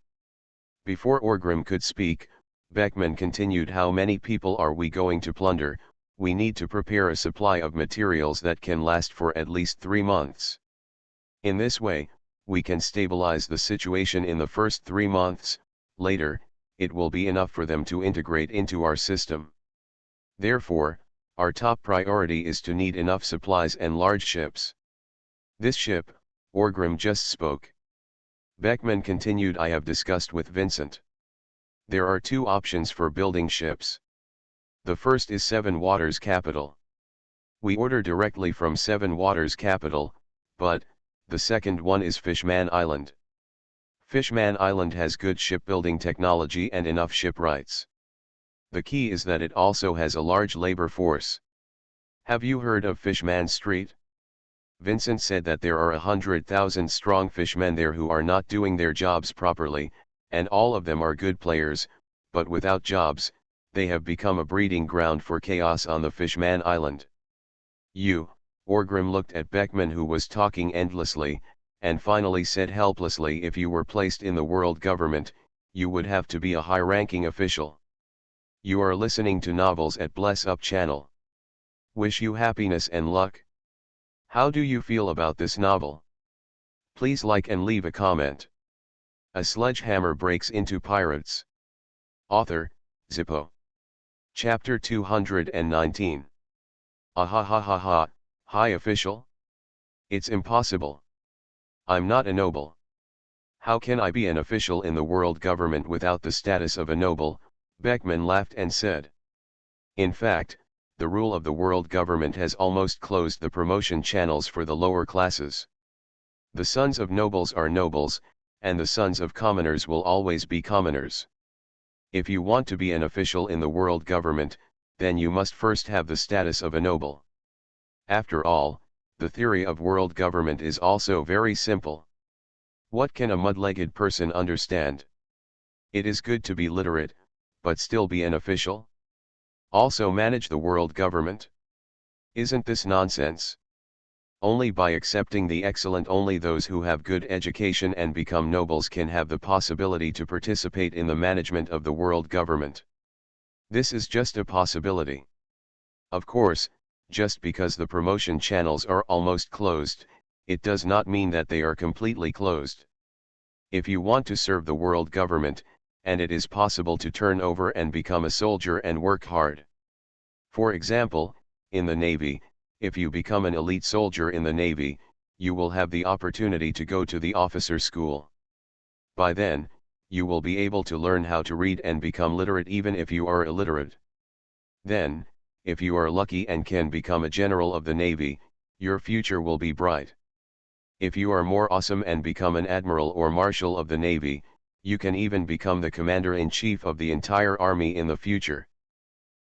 Before Orgrim could speak, Beckman continued, how many people are we going to plunder? We need to prepare a supply of materials that can last for at least 3 months. In this way, we can stabilize the situation in the first 3 months, later, it will be enough for them to integrate into our system. Therefore, our top priority is to need enough supplies and large ships. This ship, Orgrim just spoke. Beckman continued, I have discussed with Vincent. There are 2 options for building ships. The first is Seven Waters Capital. We order directly from Seven Waters Capital, but the second one is Fishman Island. Fishman Island has good shipbuilding technology and enough shipwrights. The key is that it also has a large labor force. Have you heard of Fishman Street? Vincent said that there are 100,000 strong fishmen there who are not doing their jobs properly, and all of them are good players, but without jobs, they have become a breeding ground for chaos on the Fishman Island. Orgrim looked at Beckman, who was talking endlessly, and finally said helplessly, if you were placed in the world government, you would have to be a high-ranking official. You are listening to novels at Bless Up channel. Wish you happiness and luck. How do you feel about this novel? Please like and leave a comment. A sledgehammer breaks into pirates. Author, Zippo. Chapter 219. Ahahahaha, high official? It's impossible. I'm not a noble. How can I be an official in the world government without the status of a noble? Beckman laughed and said. In fact, the rule of the world government has almost closed the promotion channels for the lower classes. The sons of nobles are nobles, and the sons of commoners will always be commoners. If you want to be an official in the world government, then you must first have the status of a noble. After all, the theory of world government is also very simple. What can a mud-legged person understand? It is good to be literate, but still be an official? Also manage the world government? Isn't this nonsense? Only by accepting the excellent, only those who have good education and become nobles can have the possibility to participate in the management of the world government. This is just a possibility. Of course, just because the promotion channels are almost closed, it does not mean that they are completely closed. If you want to serve the world government, and it is possible to turn over and become a soldier and work hard. For example, in the Navy, if you become an elite soldier in the Navy, you will have the opportunity to go to the officer school. By then, you will be able to learn how to read and become literate even if you are illiterate. Then, if you are lucky and can become a general of the Navy, your future will be bright. If you are more awesome and become an admiral or marshal of the Navy, you can even become the commander-in-chief of the entire army in the future.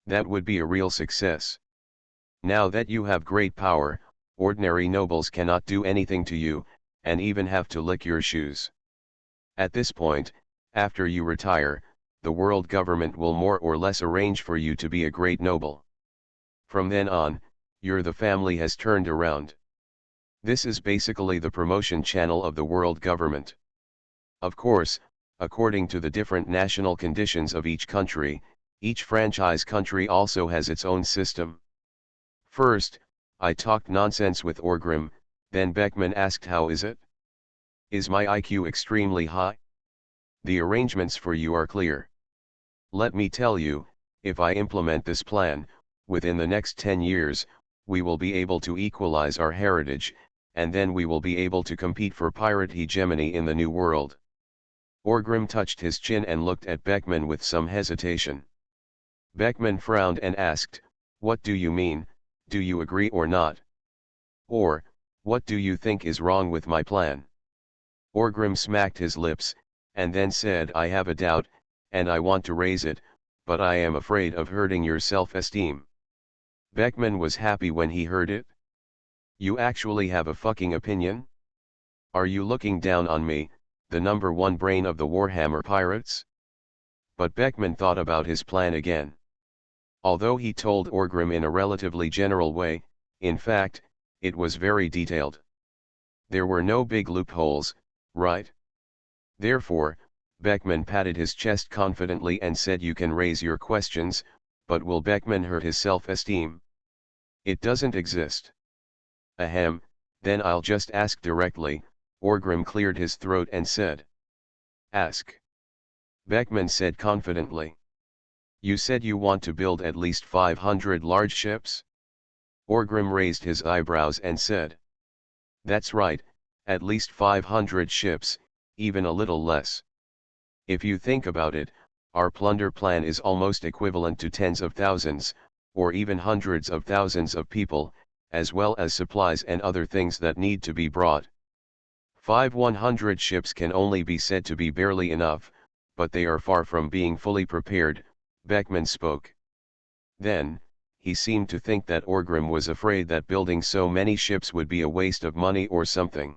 That would be a real success. Now that you have great power, ordinary nobles cannot do anything to you, and even have to lick your shoes. At this point, after you retire, the world government will more or less arrange for you to be a great noble. From then on, the family has turned around. This is basically the promotion channel of the world government. Of course, according to the different national conditions of each country, each franchise country also has its own system. First, I talked nonsense with Orgrim, then Beckman asked, how is it? Is my IQ extremely high? The arrangements for you are clear. Let me tell you, if I implement this plan, within the next 10 years, we will be able to equalize our heritage, and then we will be able to compete for pirate hegemony in the New World. Orgrim touched his chin and looked at Beckman with some hesitation. Beckman frowned and asked, what do you mean, do you agree or not? Or, what do you think is wrong with my plan? Orgrim smacked his lips, and then said, I have a doubt, and I want to raise it, but I am afraid of hurting your self-esteem. Beckman was happy when he heard it. You actually have a fucking opinion? Are you looking down on me, the number one brain of the Warhammer pirates? But Beckman thought about his plan again. Although he told Orgrim in a relatively general way, in fact, it was very detailed. There were no big loopholes, right? Therefore, Beckman patted his chest confidently and said, you can raise your questions, but will Beckman hurt his self-esteem? It doesn't exist. Ahem, then I'll just ask directly. Orgrim cleared his throat and said. Ask. Beckman said confidently. You said you want to build at least 500 large ships? Orgrim raised his eyebrows and said. That's right, at least 500 ships, even a little less. If you think about it, our plunder plan is almost equivalent to tens of thousands, or even hundreds of thousands of people, as well as supplies and other things that need to be brought. 100 ships can only be said to be barely enough, but they are far from being fully prepared, Beckman spoke. Then, he seemed to think that Orgrim was afraid that building so many ships would be a waste of money or something.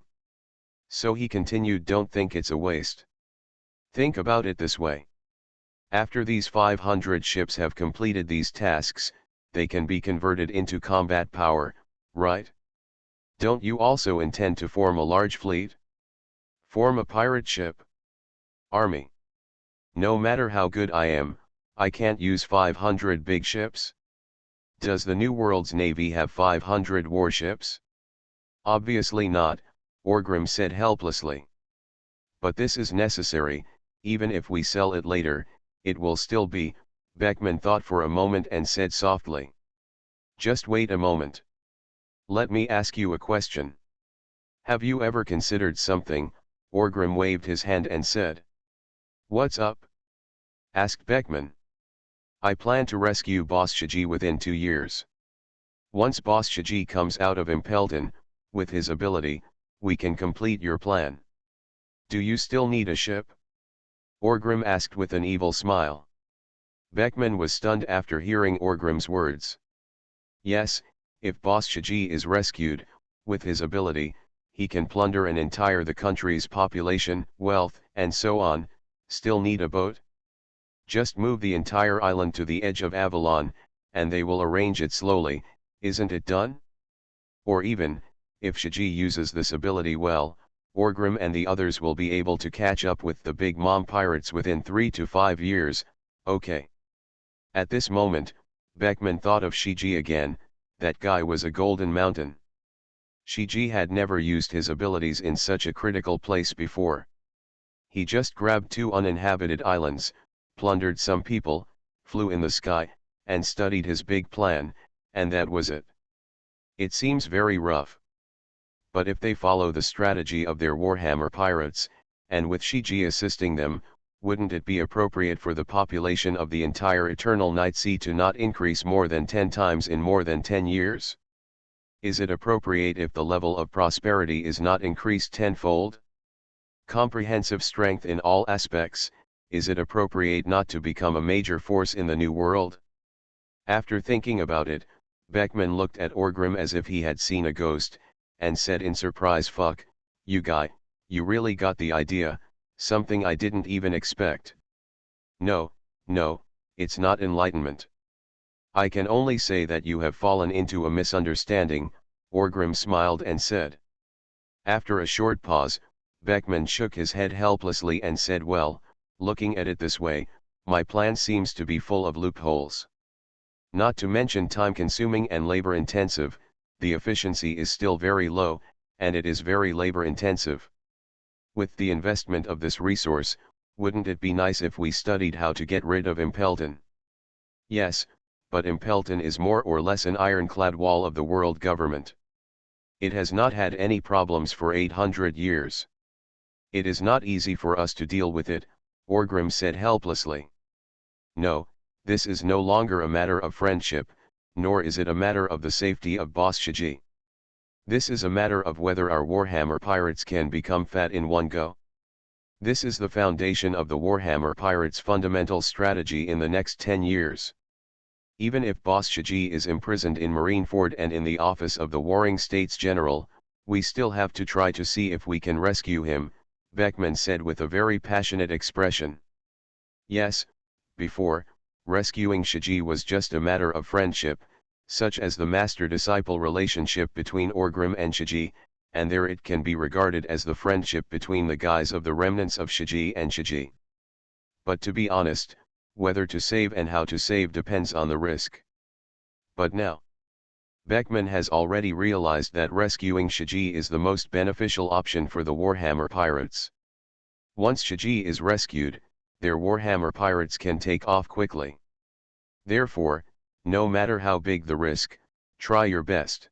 So he continued, don't think it's a waste. Think about it this way. After these 500 ships have completed these tasks, they can be converted into combat power, right? Don't you also intend to form a large fleet? Form a pirate ship? Army? No matter how good I am, I can't use 500 big ships? Does the New World's Navy have 500 warships? Obviously not, Orgrim said helplessly. But this is necessary, even if we sell it later, it will still be, Beckman thought for a moment and said softly. Just wait a moment. Let me ask you a question. Have you ever considered something? Orgrim waved his hand and said. What's up? Asked Beckman. I plan to rescue Boss Shiji within 2 years. Once Boss Shiji comes out of Impelton, with his ability, we can complete your plan. Do you still need a ship? Orgrim asked with an evil smile. Beckman was stunned after hearing Orgrim's words. Yes, if Boss Shiji is rescued, with his ability, he can plunder and entire the country's population, wealth, and so on. Still need a boat? Just move the entire island to the edge of Avalon, and they will arrange it slowly, isn't it done? Or even, if Shiji uses this ability well, Orgrim and the others will be able to catch up with the Big Mom pirates within 3 to 5 years, okay. At this moment, Beckman thought of Shiji again. That guy was a golden mountain. Shiji had never used his abilities in such a critical place before. He just grabbed 2 uninhabited islands, plundered some people, flew in the sky, and studied his big plan, and that was it. It seems very rough. But if they follow the strategy of their Warhammer pirates, and with Shiji assisting them, wouldn't it be appropriate for the population of the entire Eternal Night Sea to not increase more than 10 times in more than 10 years? Is it appropriate if the level of prosperity is not increased tenfold? Comprehensive strength in all aspects, is it appropriate not to become a major force in the New World? After thinking about it, Beckman looked at Orgrim as if he had seen a ghost, and said in surprise, fuck, you guy, you really got the idea, something I didn't even expect. No, it's not enlightenment. I can only say that you have fallen into a misunderstanding, Orgrim smiled and said. After a short pause, Beckman shook his head helplessly and said, well, looking at it this way, my plan seems to be full of loopholes. Not to mention time-consuming and labor-intensive, the efficiency is still very low, and it is very labor-intensive. With the investment of this resource, wouldn't it be nice if we studied how to get rid of Impelton? Yes, but Impelton is more or less an ironclad wall of the world government. It has not had any problems for 800 years. It is not easy for us to deal with it, Orgrim said helplessly. No, this is no longer a matter of friendship, nor is it a matter of the safety of Boss Shiji. This is a matter of whether our Warhammer pirates can become fat in one go. This is the foundation of the Warhammer Pirates' fundamental strategy in the next 10 years. Even if Boss Shiji is imprisoned in Marineford and in the office of the Warring States General, we still have to try to see if we can rescue him, Beckman said with a very passionate expression. Yes, before, rescuing Shiji was just a matter of friendship, such as the master-disciple relationship between Orgrim and Shiji, and there it can be regarded as the friendship between the guys of the remnants of Shiji and Shiji. But to be honest, whether to save and how to save depends on the risk. But now, Beckman has already realized that rescuing Shiji is the most beneficial option for the Warhammer Pirates. Once Shiji is rescued, their Warhammer Pirates can take off quickly. Therefore, no matter how big the risk, try your best.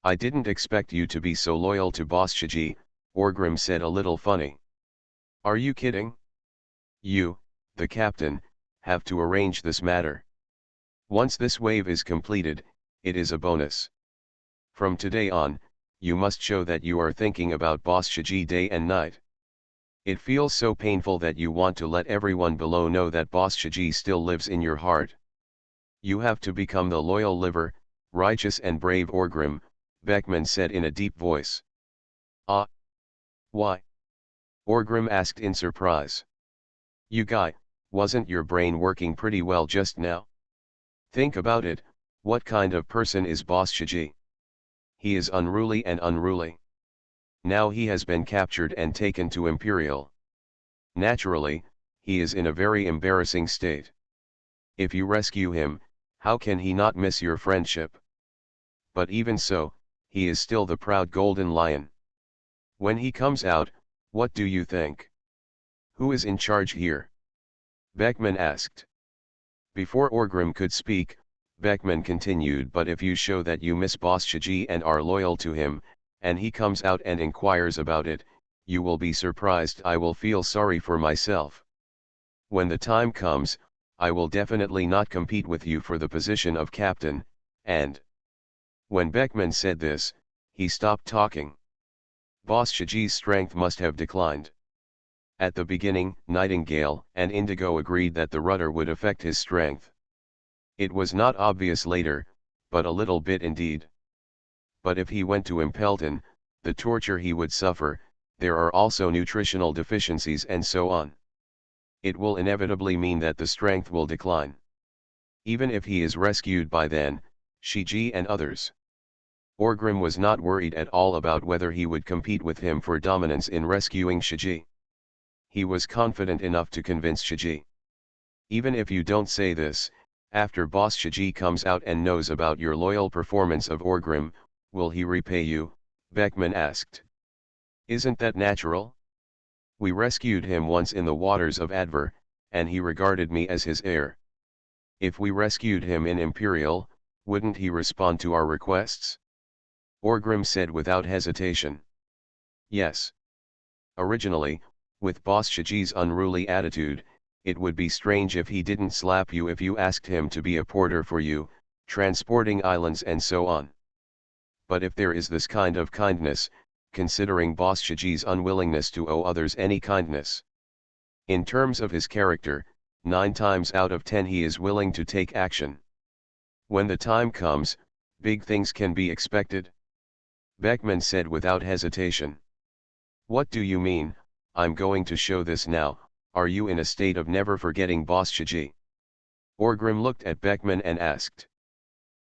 I didn't expect you to be so loyal to Boss Shiji, Orgrim said a little funny. Are you kidding? You, the captain, have to arrange this matter. Once this wave is completed, it is a bonus. From today on, you must show that you are thinking about Boss Shiji day and night. It feels so painful that you want to let everyone below know that Boss Shiji still lives in your heart. You have to become the loyal liver, righteous and brave Orgrim, Beckman said in a deep voice. Ah. Why? Orgrim asked in surprise. You guy, wasn't your brain working pretty well just now? Think about it, what kind of person is Boss Shiji? He is unruly and unruly. Now he has been captured and taken to Imperial. Naturally, he is in a very embarrassing state. If you rescue him, how can he not miss your friendship? But even so, he is still the proud golden lion. When he comes out, what do you think? Who is in charge here? Beckman asked. Before Orgrim could speak, Beckman continued, but if you show that you miss Boss Shiji and are loyal to him, and he comes out and inquires about it, you will be surprised. I will feel sorry for myself. When the time comes, I will definitely not compete with you for the position of captain, and... When Beckman said this, he stopped talking. Boss Shiji's strength must have declined. At the beginning, Nightingale and Indigo agreed that the rudder would affect his strength. It was not obvious later, but a little bit indeed. But if he went to Impelton, the torture he would suffer, there are also nutritional deficiencies and so on. It will inevitably mean that the strength will decline. Even if he is rescued by then, Shiji and others. Orgrim was not worried at all about whether he would compete with him for dominance in rescuing Shiji. He was confident enough to convince Shiji. Even if you don't say this, after Boss Shiji comes out and knows about your loyal performance of Orgrim, will he repay you? Beckman asked. Isn't that natural? We rescued him once in the waters of Adver, and he regarded me as his heir. If we rescued him in Imperial, wouldn't he respond to our requests? Orgrim said without hesitation. Yes. Originally, with Boss Shiji's unruly attitude, it would be strange if he didn't slap you if you asked him to be a porter for you, transporting islands and so on. But if there is this kind of kindness, considering Boss Shiji's unwillingness to owe others any kindness. In terms of his character, 9 times out of 10 he is willing to take action. When the time comes, big things can be expected. Beckman said without hesitation. What do you mean? I'm going to show this now. Are you in a state of never forgetting Boss Shiji? Orgrim looked at Beckman and asked.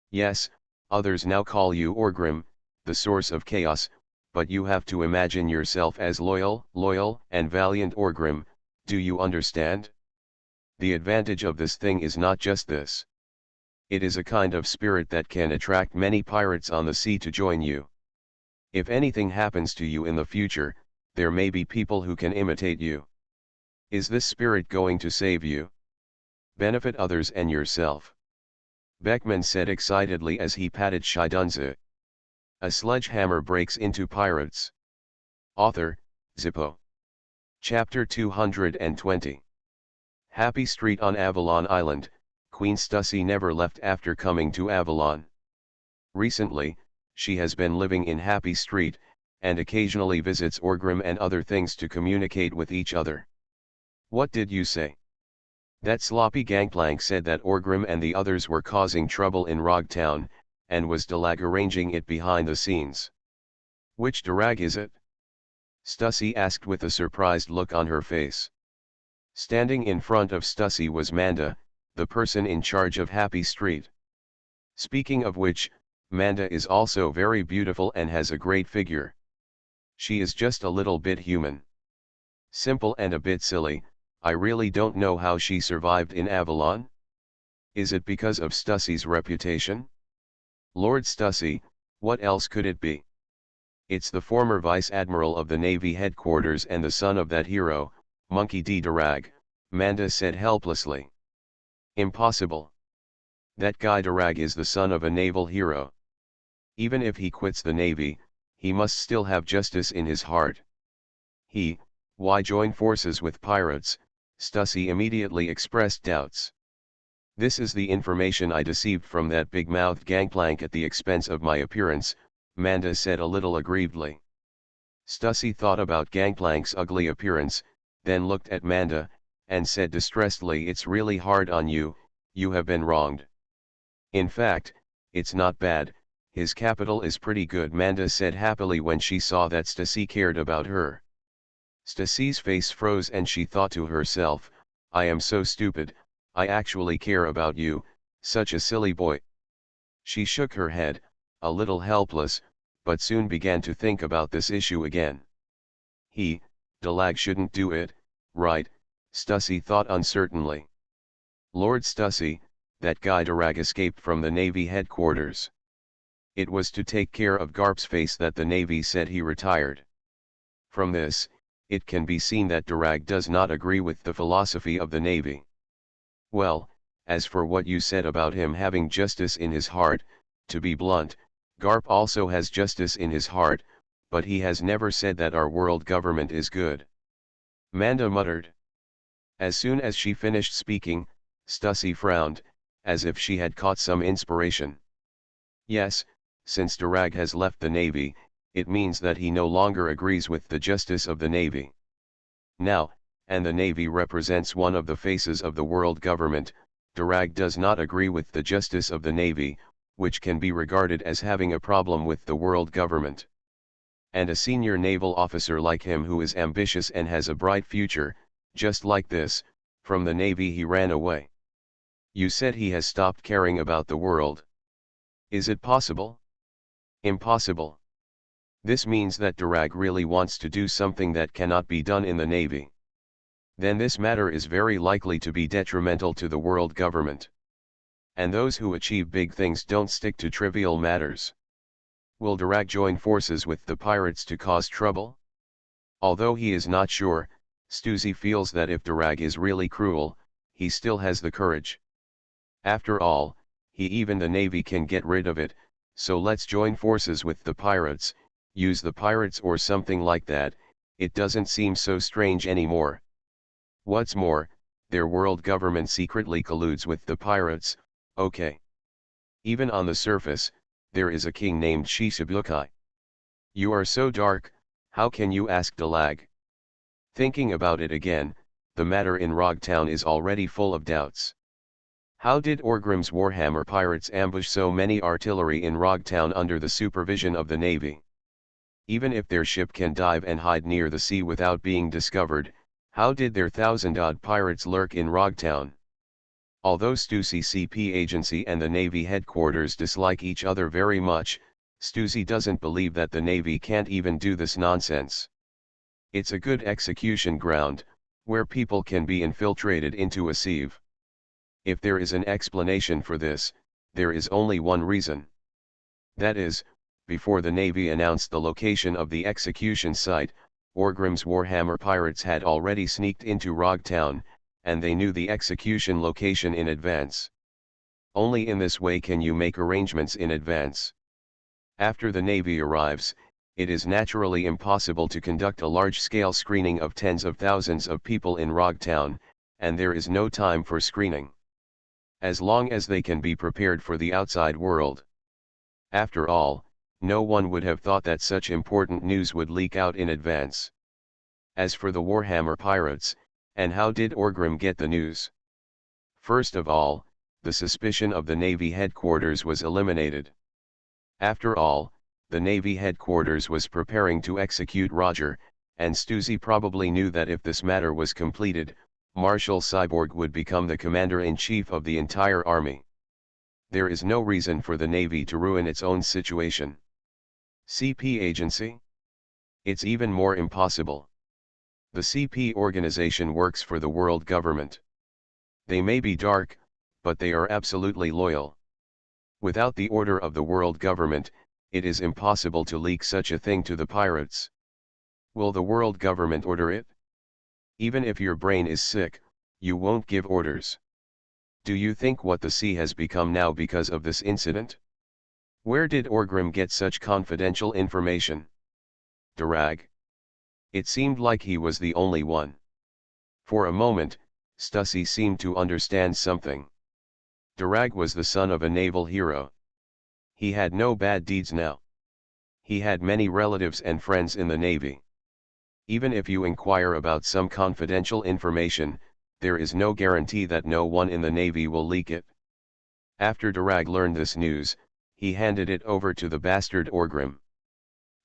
Yes, others now call you Orgrim, the source of chaos, but you have to imagine yourself as loyal, and valiant Orgrim, do you understand? The advantage of this thing is not just this. It is a kind of spirit that can attract many pirates on the sea to join you. If anything happens to you in the future, there may be people who can imitate you. Is this spirit going to save you? Benefit others and yourself. Beckman said excitedly as he patted Shidunza. A sledgehammer breaks into pirates. Author, Zippo. Chapter 220. Happy Street on Avalon Island. Queen Stussy never left after coming to Avalon. Recently, she has been living in Happy Street, and occasionally visits Orgrim and other things to communicate with each other. What did you say? That sloppy gangplank said that Orgrim and the others were causing trouble in Rogtown, and was Dalag arranging it behind the scenes. Which Dalag is it? Stussy asked with a surprised look on her face. Standing in front of Stussy was Manda, the person in charge of Happy Street. Speaking of which, Manda is also very beautiful and has a great figure. She is just a little bit human. Simple and a bit silly. I really don't know how she survived in Avalon. Is it because of Stussy's reputation? Lord Stussy, what else could it be? It's the former Vice Admiral of the Navy headquarters and the son of that hero, Monkey D. Darag, Manda said helplessly. Impossible. That guy Darag is the son of a naval hero. Even if he quits the Navy, he must still have justice in his heart. Why join forces with pirates? Stussy immediately expressed doubts. This is the information I received from that big-mouthed gangplank at the expense of my appearance, Manda said a little aggrievedly. Stussy thought about Gangplank's ugly appearance, then looked at Manda, and said distressedly, it's really hard on you, you have been wronged. In fact, it's not bad, his capital is pretty good, Manda said happily when she saw that Stussy cared about her. Stussy's face froze and she thought to herself, I am so stupid, I actually care about you, such a silly boy. She shook her head, a little helpless, but soon began to think about this issue again. Dalag shouldn't do it, right? Stussy thought uncertainly. Lord Stussy, that guy Darag escaped from the Navy headquarters. It was to take care of Garp's face that the Navy said he retired. From this, it can be seen that Darag does not agree with the philosophy of the Navy. Well, as for what you said about him having justice in his heart, to be blunt, Garp also has justice in his heart, but he has never said that our world government is good. Manda muttered. As soon as she finished speaking, Stussy frowned, as if she had caught some inspiration. Yes, since Darag has left the Navy, it means that he no longer agrees with the justice of the Navy. Now, and the Navy represents one of the faces of the world government, Darag does not agree with the justice of the Navy, which can be regarded as having a problem with the world government. And a senior naval officer like him who is ambitious and has a bright future, just like this, from the Navy he ran away. You said he has stopped caring about the world. Is it possible? Impossible. This means that Darag really wants to do something that cannot be done in the Navy. Then this matter is very likely to be detrimental to the world government. And those who achieve big things don't stick to trivial matters. Will Darag join forces with the pirates to cause trouble? Although he is not sure, Stussy feels that if Darag is really cruel, he still has the courage. After all, even the Navy can get rid of it, so let's join forces with the pirates, use the pirates or something like that, it doesn't seem so strange anymore. What's more, their world government secretly colludes with the pirates, okay. Even on the surface, there is a king named Shichibukai. You are so dark, how can you ask Dalag? Thinking about it again, the matter in Rogtown is already full of doubts. How did Orgrim's Warhammer pirates ambush so many artillery in Rogtown under the supervision of the Navy? Even if their ship can dive and hide near the sea without being discovered, how did their 1,000-odd pirates lurk in Rogtown? Although Stussy CP agency and the Navy headquarters dislike each other very much, Stussy doesn't believe that the Navy can't even do this nonsense. It's a good execution ground, where people can be infiltrated into a sieve. If there is an explanation for this, there is only one reason. That is, before the Navy announced the location of the execution site, Orgrim's Warhammer pirates had already sneaked into Rogtown, and they knew the execution location in advance. Only in this way can you make arrangements in advance. After the Navy arrives, it is naturally impossible to conduct a large-scale screening of tens of thousands of people in Rogtown, and there is no time for screening. As long as they can be prepared for the outside world. After all, no one would have thought that such important news would leak out in advance. As for the Warhammer pirates, and how did Orgrim get the news? First of all, the suspicion of the Navy headquarters was eliminated. After all, the Navy headquarters was preparing to execute Roger, and Stussy probably knew that if this matter was completed, Marshal Cyborg would become the commander-in-chief of the entire army. There is no reason for the Navy to ruin its own situation. CP agency? It's even more impossible. The CP organization works for the world government. They may be dark, but they are absolutely loyal. Without the order of the world government, it is impossible to leak such a thing to the pirates. Will the world government order it? Even if your brain is sick, you won't give orders. Do you think what the sea has become now because of this incident? Where did Orgrim get such confidential information? Durag? It seemed like he was the only one. For a moment, Stussy seemed to understand something. Durag was the son of a naval hero. He had no bad deeds now. He had many relatives and friends in the Navy. Even if you inquire about some confidential information, there is no guarantee that no one in the Navy will leak it. After Durag learned this news, he handed it over to the bastard Orgrim.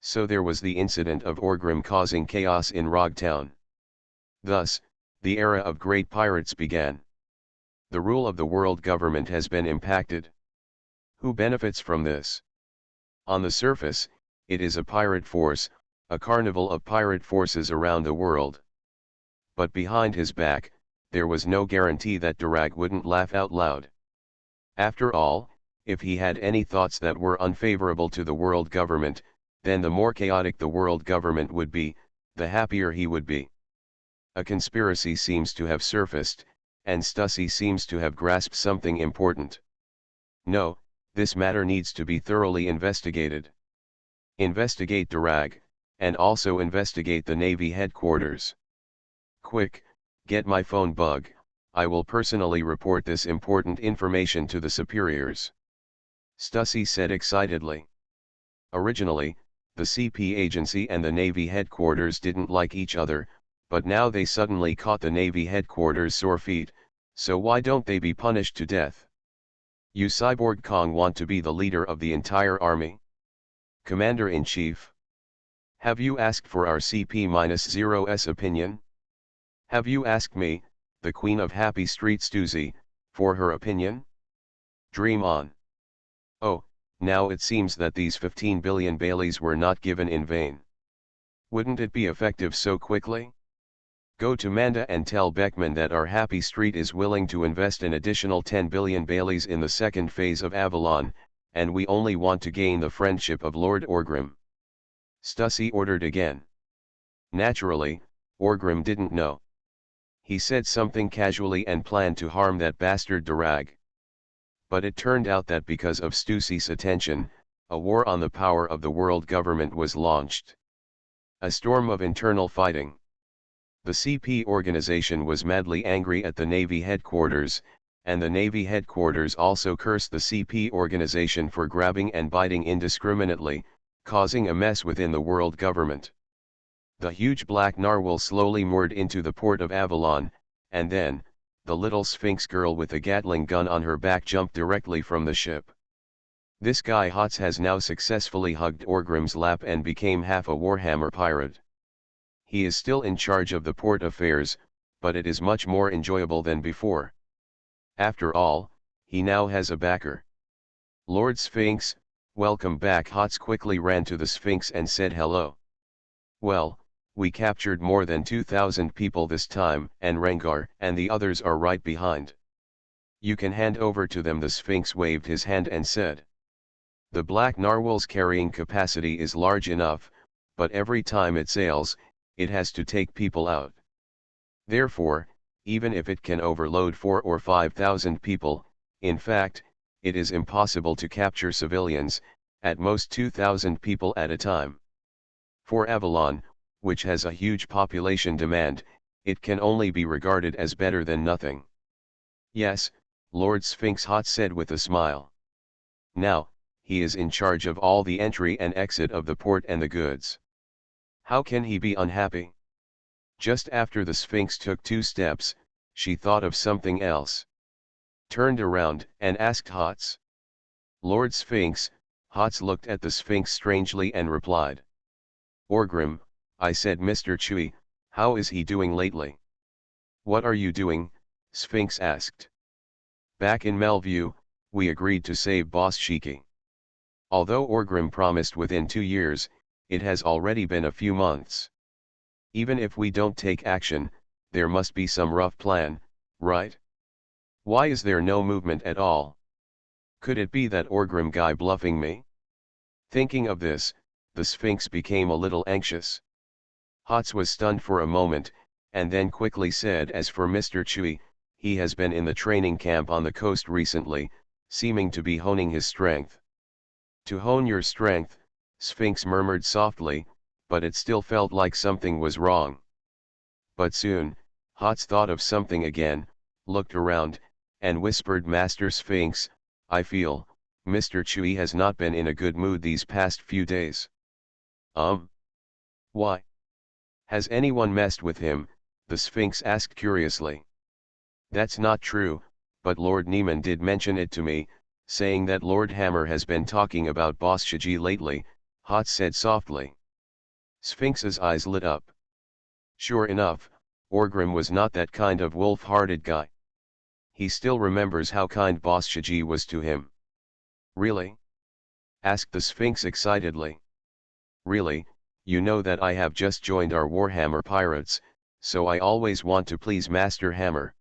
So there was the incident of Orgrim causing chaos in Rogtown. Thus, the era of great pirates began. The rule of the world government has been impacted. Who benefits from this? On the surface, it is a pirate force, a carnival of pirate forces around the world. But behind his back, there was no guarantee that Durag wouldn't laugh out loud. After all, if he had any thoughts that were unfavorable to the world government, then the more chaotic the world government would be, the happier he would be. A conspiracy seems to have surfaced, and Stussy seems to have grasped something important. No, this matter needs to be thoroughly investigated. Investigate Durag, and also investigate the Navy headquarters. Quick, get my phone bug, I will personally report this important information to the superiors. Stussy said excitedly. Originally, the CP agency and the Navy headquarters didn't like each other, but now they suddenly caught the Navy headquarters sore feet, so why don't they be punished to death? You Cyborg Kong want to be the leader of the entire army? Commander-in-Chief? Have you asked for our CP-0's opinion? Have you asked me, the Queen of Happy Street Stussy, for her opinion? Dream on. Oh, now it seems that these 15 billion Baileys were not given in vain. Wouldn't it be effective so quickly? Go to Manda and tell Beckman that our Happy Street is willing to invest an additional 10 billion Baileys in the second phase of Avalon, and we only want to gain the friendship of Lord Orgrim. Stussy ordered again. Naturally, Orgrim didn't know. He said something casually and planned to harm that bastard Durag. But it turned out that because of Stussy's attention, a war on the power of the world government was launched. A storm of internal fighting. The CP organization was madly angry at the Navy headquarters, and the Navy headquarters also cursed the CP organization for grabbing and biting indiscriminately, causing a mess within the world government. The huge black narwhal slowly moored into the port of Avalon, and then, the little Sphinx girl with a Gatling gun on her back jumped directly from the ship. This guy Hots has now successfully hugged Orgrim's lap and became half a Warhammer pirate. He is still in charge of the port affairs, but it is much more enjoyable than before. After all, he now has a backer. Lord Sphinx, welcome back. Hots quickly ran to the Sphinx and said hello. Well, we captured more than 2,000 people this time, and Rengar and the others are right behind. You can hand over to them. The Sphinx waved his hand and said. The black narwhal's carrying capacity is large enough, but every time it sails, it has to take people out. Therefore, even if it can overload 4,000 or 5,000 people, in fact, it is impossible to capture civilians, at most 2,000 people at a time. For Avalon, which has a huge population demand, it can only be regarded as better than nothing. Yes, Lord Sphinx Hot said with a smile. Now, he is in charge of all the entry and exit of the port and the goods. How can he be unhappy? Just after the Sphinx took 2 steps, she thought of something else. Turned around and asked Hots. Lord Sphinx. Hots looked at the Sphinx strangely and replied. Orgrim, I said. Mr. Chui, how is he doing lately? What are you doing? Sphinx asked. Back in Melview, we agreed to save Boss Shiki. Although Orgrim promised within 2 years, it has already been a few months. Even if we don't take action, there must be some rough plan, right? Why is there no movement at all? Could it be that Orgrim guy bluffing me? Thinking of this, the Sphinx became a little anxious. Hots was stunned for a moment, and then quickly said, as for Mr. Chui, he has been in the training camp on the coast recently, seeming to be honing his strength. To hone your strength, Sphinx murmured softly, but it still felt like something was wrong. But soon, Hots thought of something again, looked around, and whispered, Master Sphinx, I feel, Mr. Chui has not been in a good mood these past few days. Why? Has anyone messed with him? The Sphinx asked curiously. That's not true, but Lord Neiman did mention it to me, saying that Lord Hammer has been talking about Boss Shiji lately, Hots said softly. Sphinx's eyes lit up. Sure enough, Orgrim was not that kind of wolf-hearted guy. He still remembers how kind Boss Shiji was to him. Really? Asked the Sphinx excitedly. Really, you know that I have just joined our Warhammer pirates, so I always want to please Master Hammer.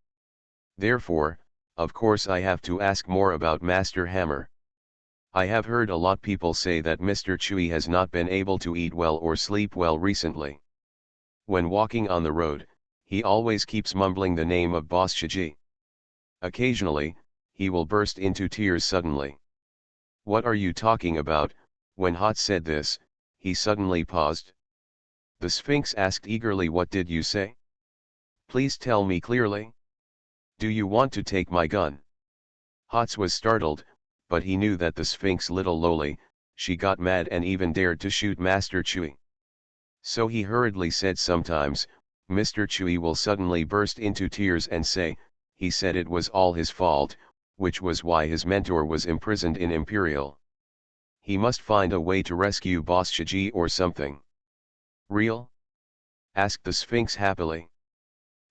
Therefore, of course I have to ask more about Master Hammer. I have heard a lot people say that Mr. Chui has not been able to eat well or sleep well recently. When walking on the road, he always keeps mumbling the name of Boss Shiji. Occasionally, he will burst into tears suddenly. What are you talking about? When Hot said this, he suddenly paused. The Sphinx asked eagerly, what did you say? Please tell me clearly. Do you want to take my gun? Hots was startled, but he knew that the Sphinx little lowly, she got mad and even dared to shoot Master Chui. So he hurriedly said, sometimes, Mr. Chui will suddenly burst into tears and say, he said it was all his fault, which was why his mentor was imprisoned in Imperial. He must find a way to rescue Boss Shiji or something. Real? Asked the Sphinx happily.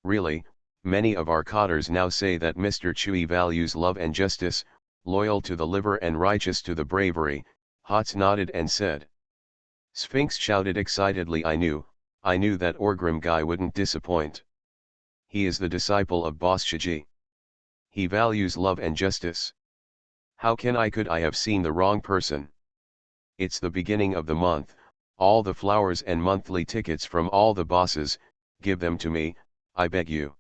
Really, many of our cotters now say that Mr. Chui values love and justice, loyal to the liver and righteous to the bravery, Hots nodded and said. Sphinx shouted excitedly, I knew that Orgrim guy wouldn't disappoint. He is the disciple of Boss Shiji. He values love and justice. Could I have seen the wrong person? It's the beginning of the month, all the flowers and monthly tickets from all the bosses, give them to me, I beg you.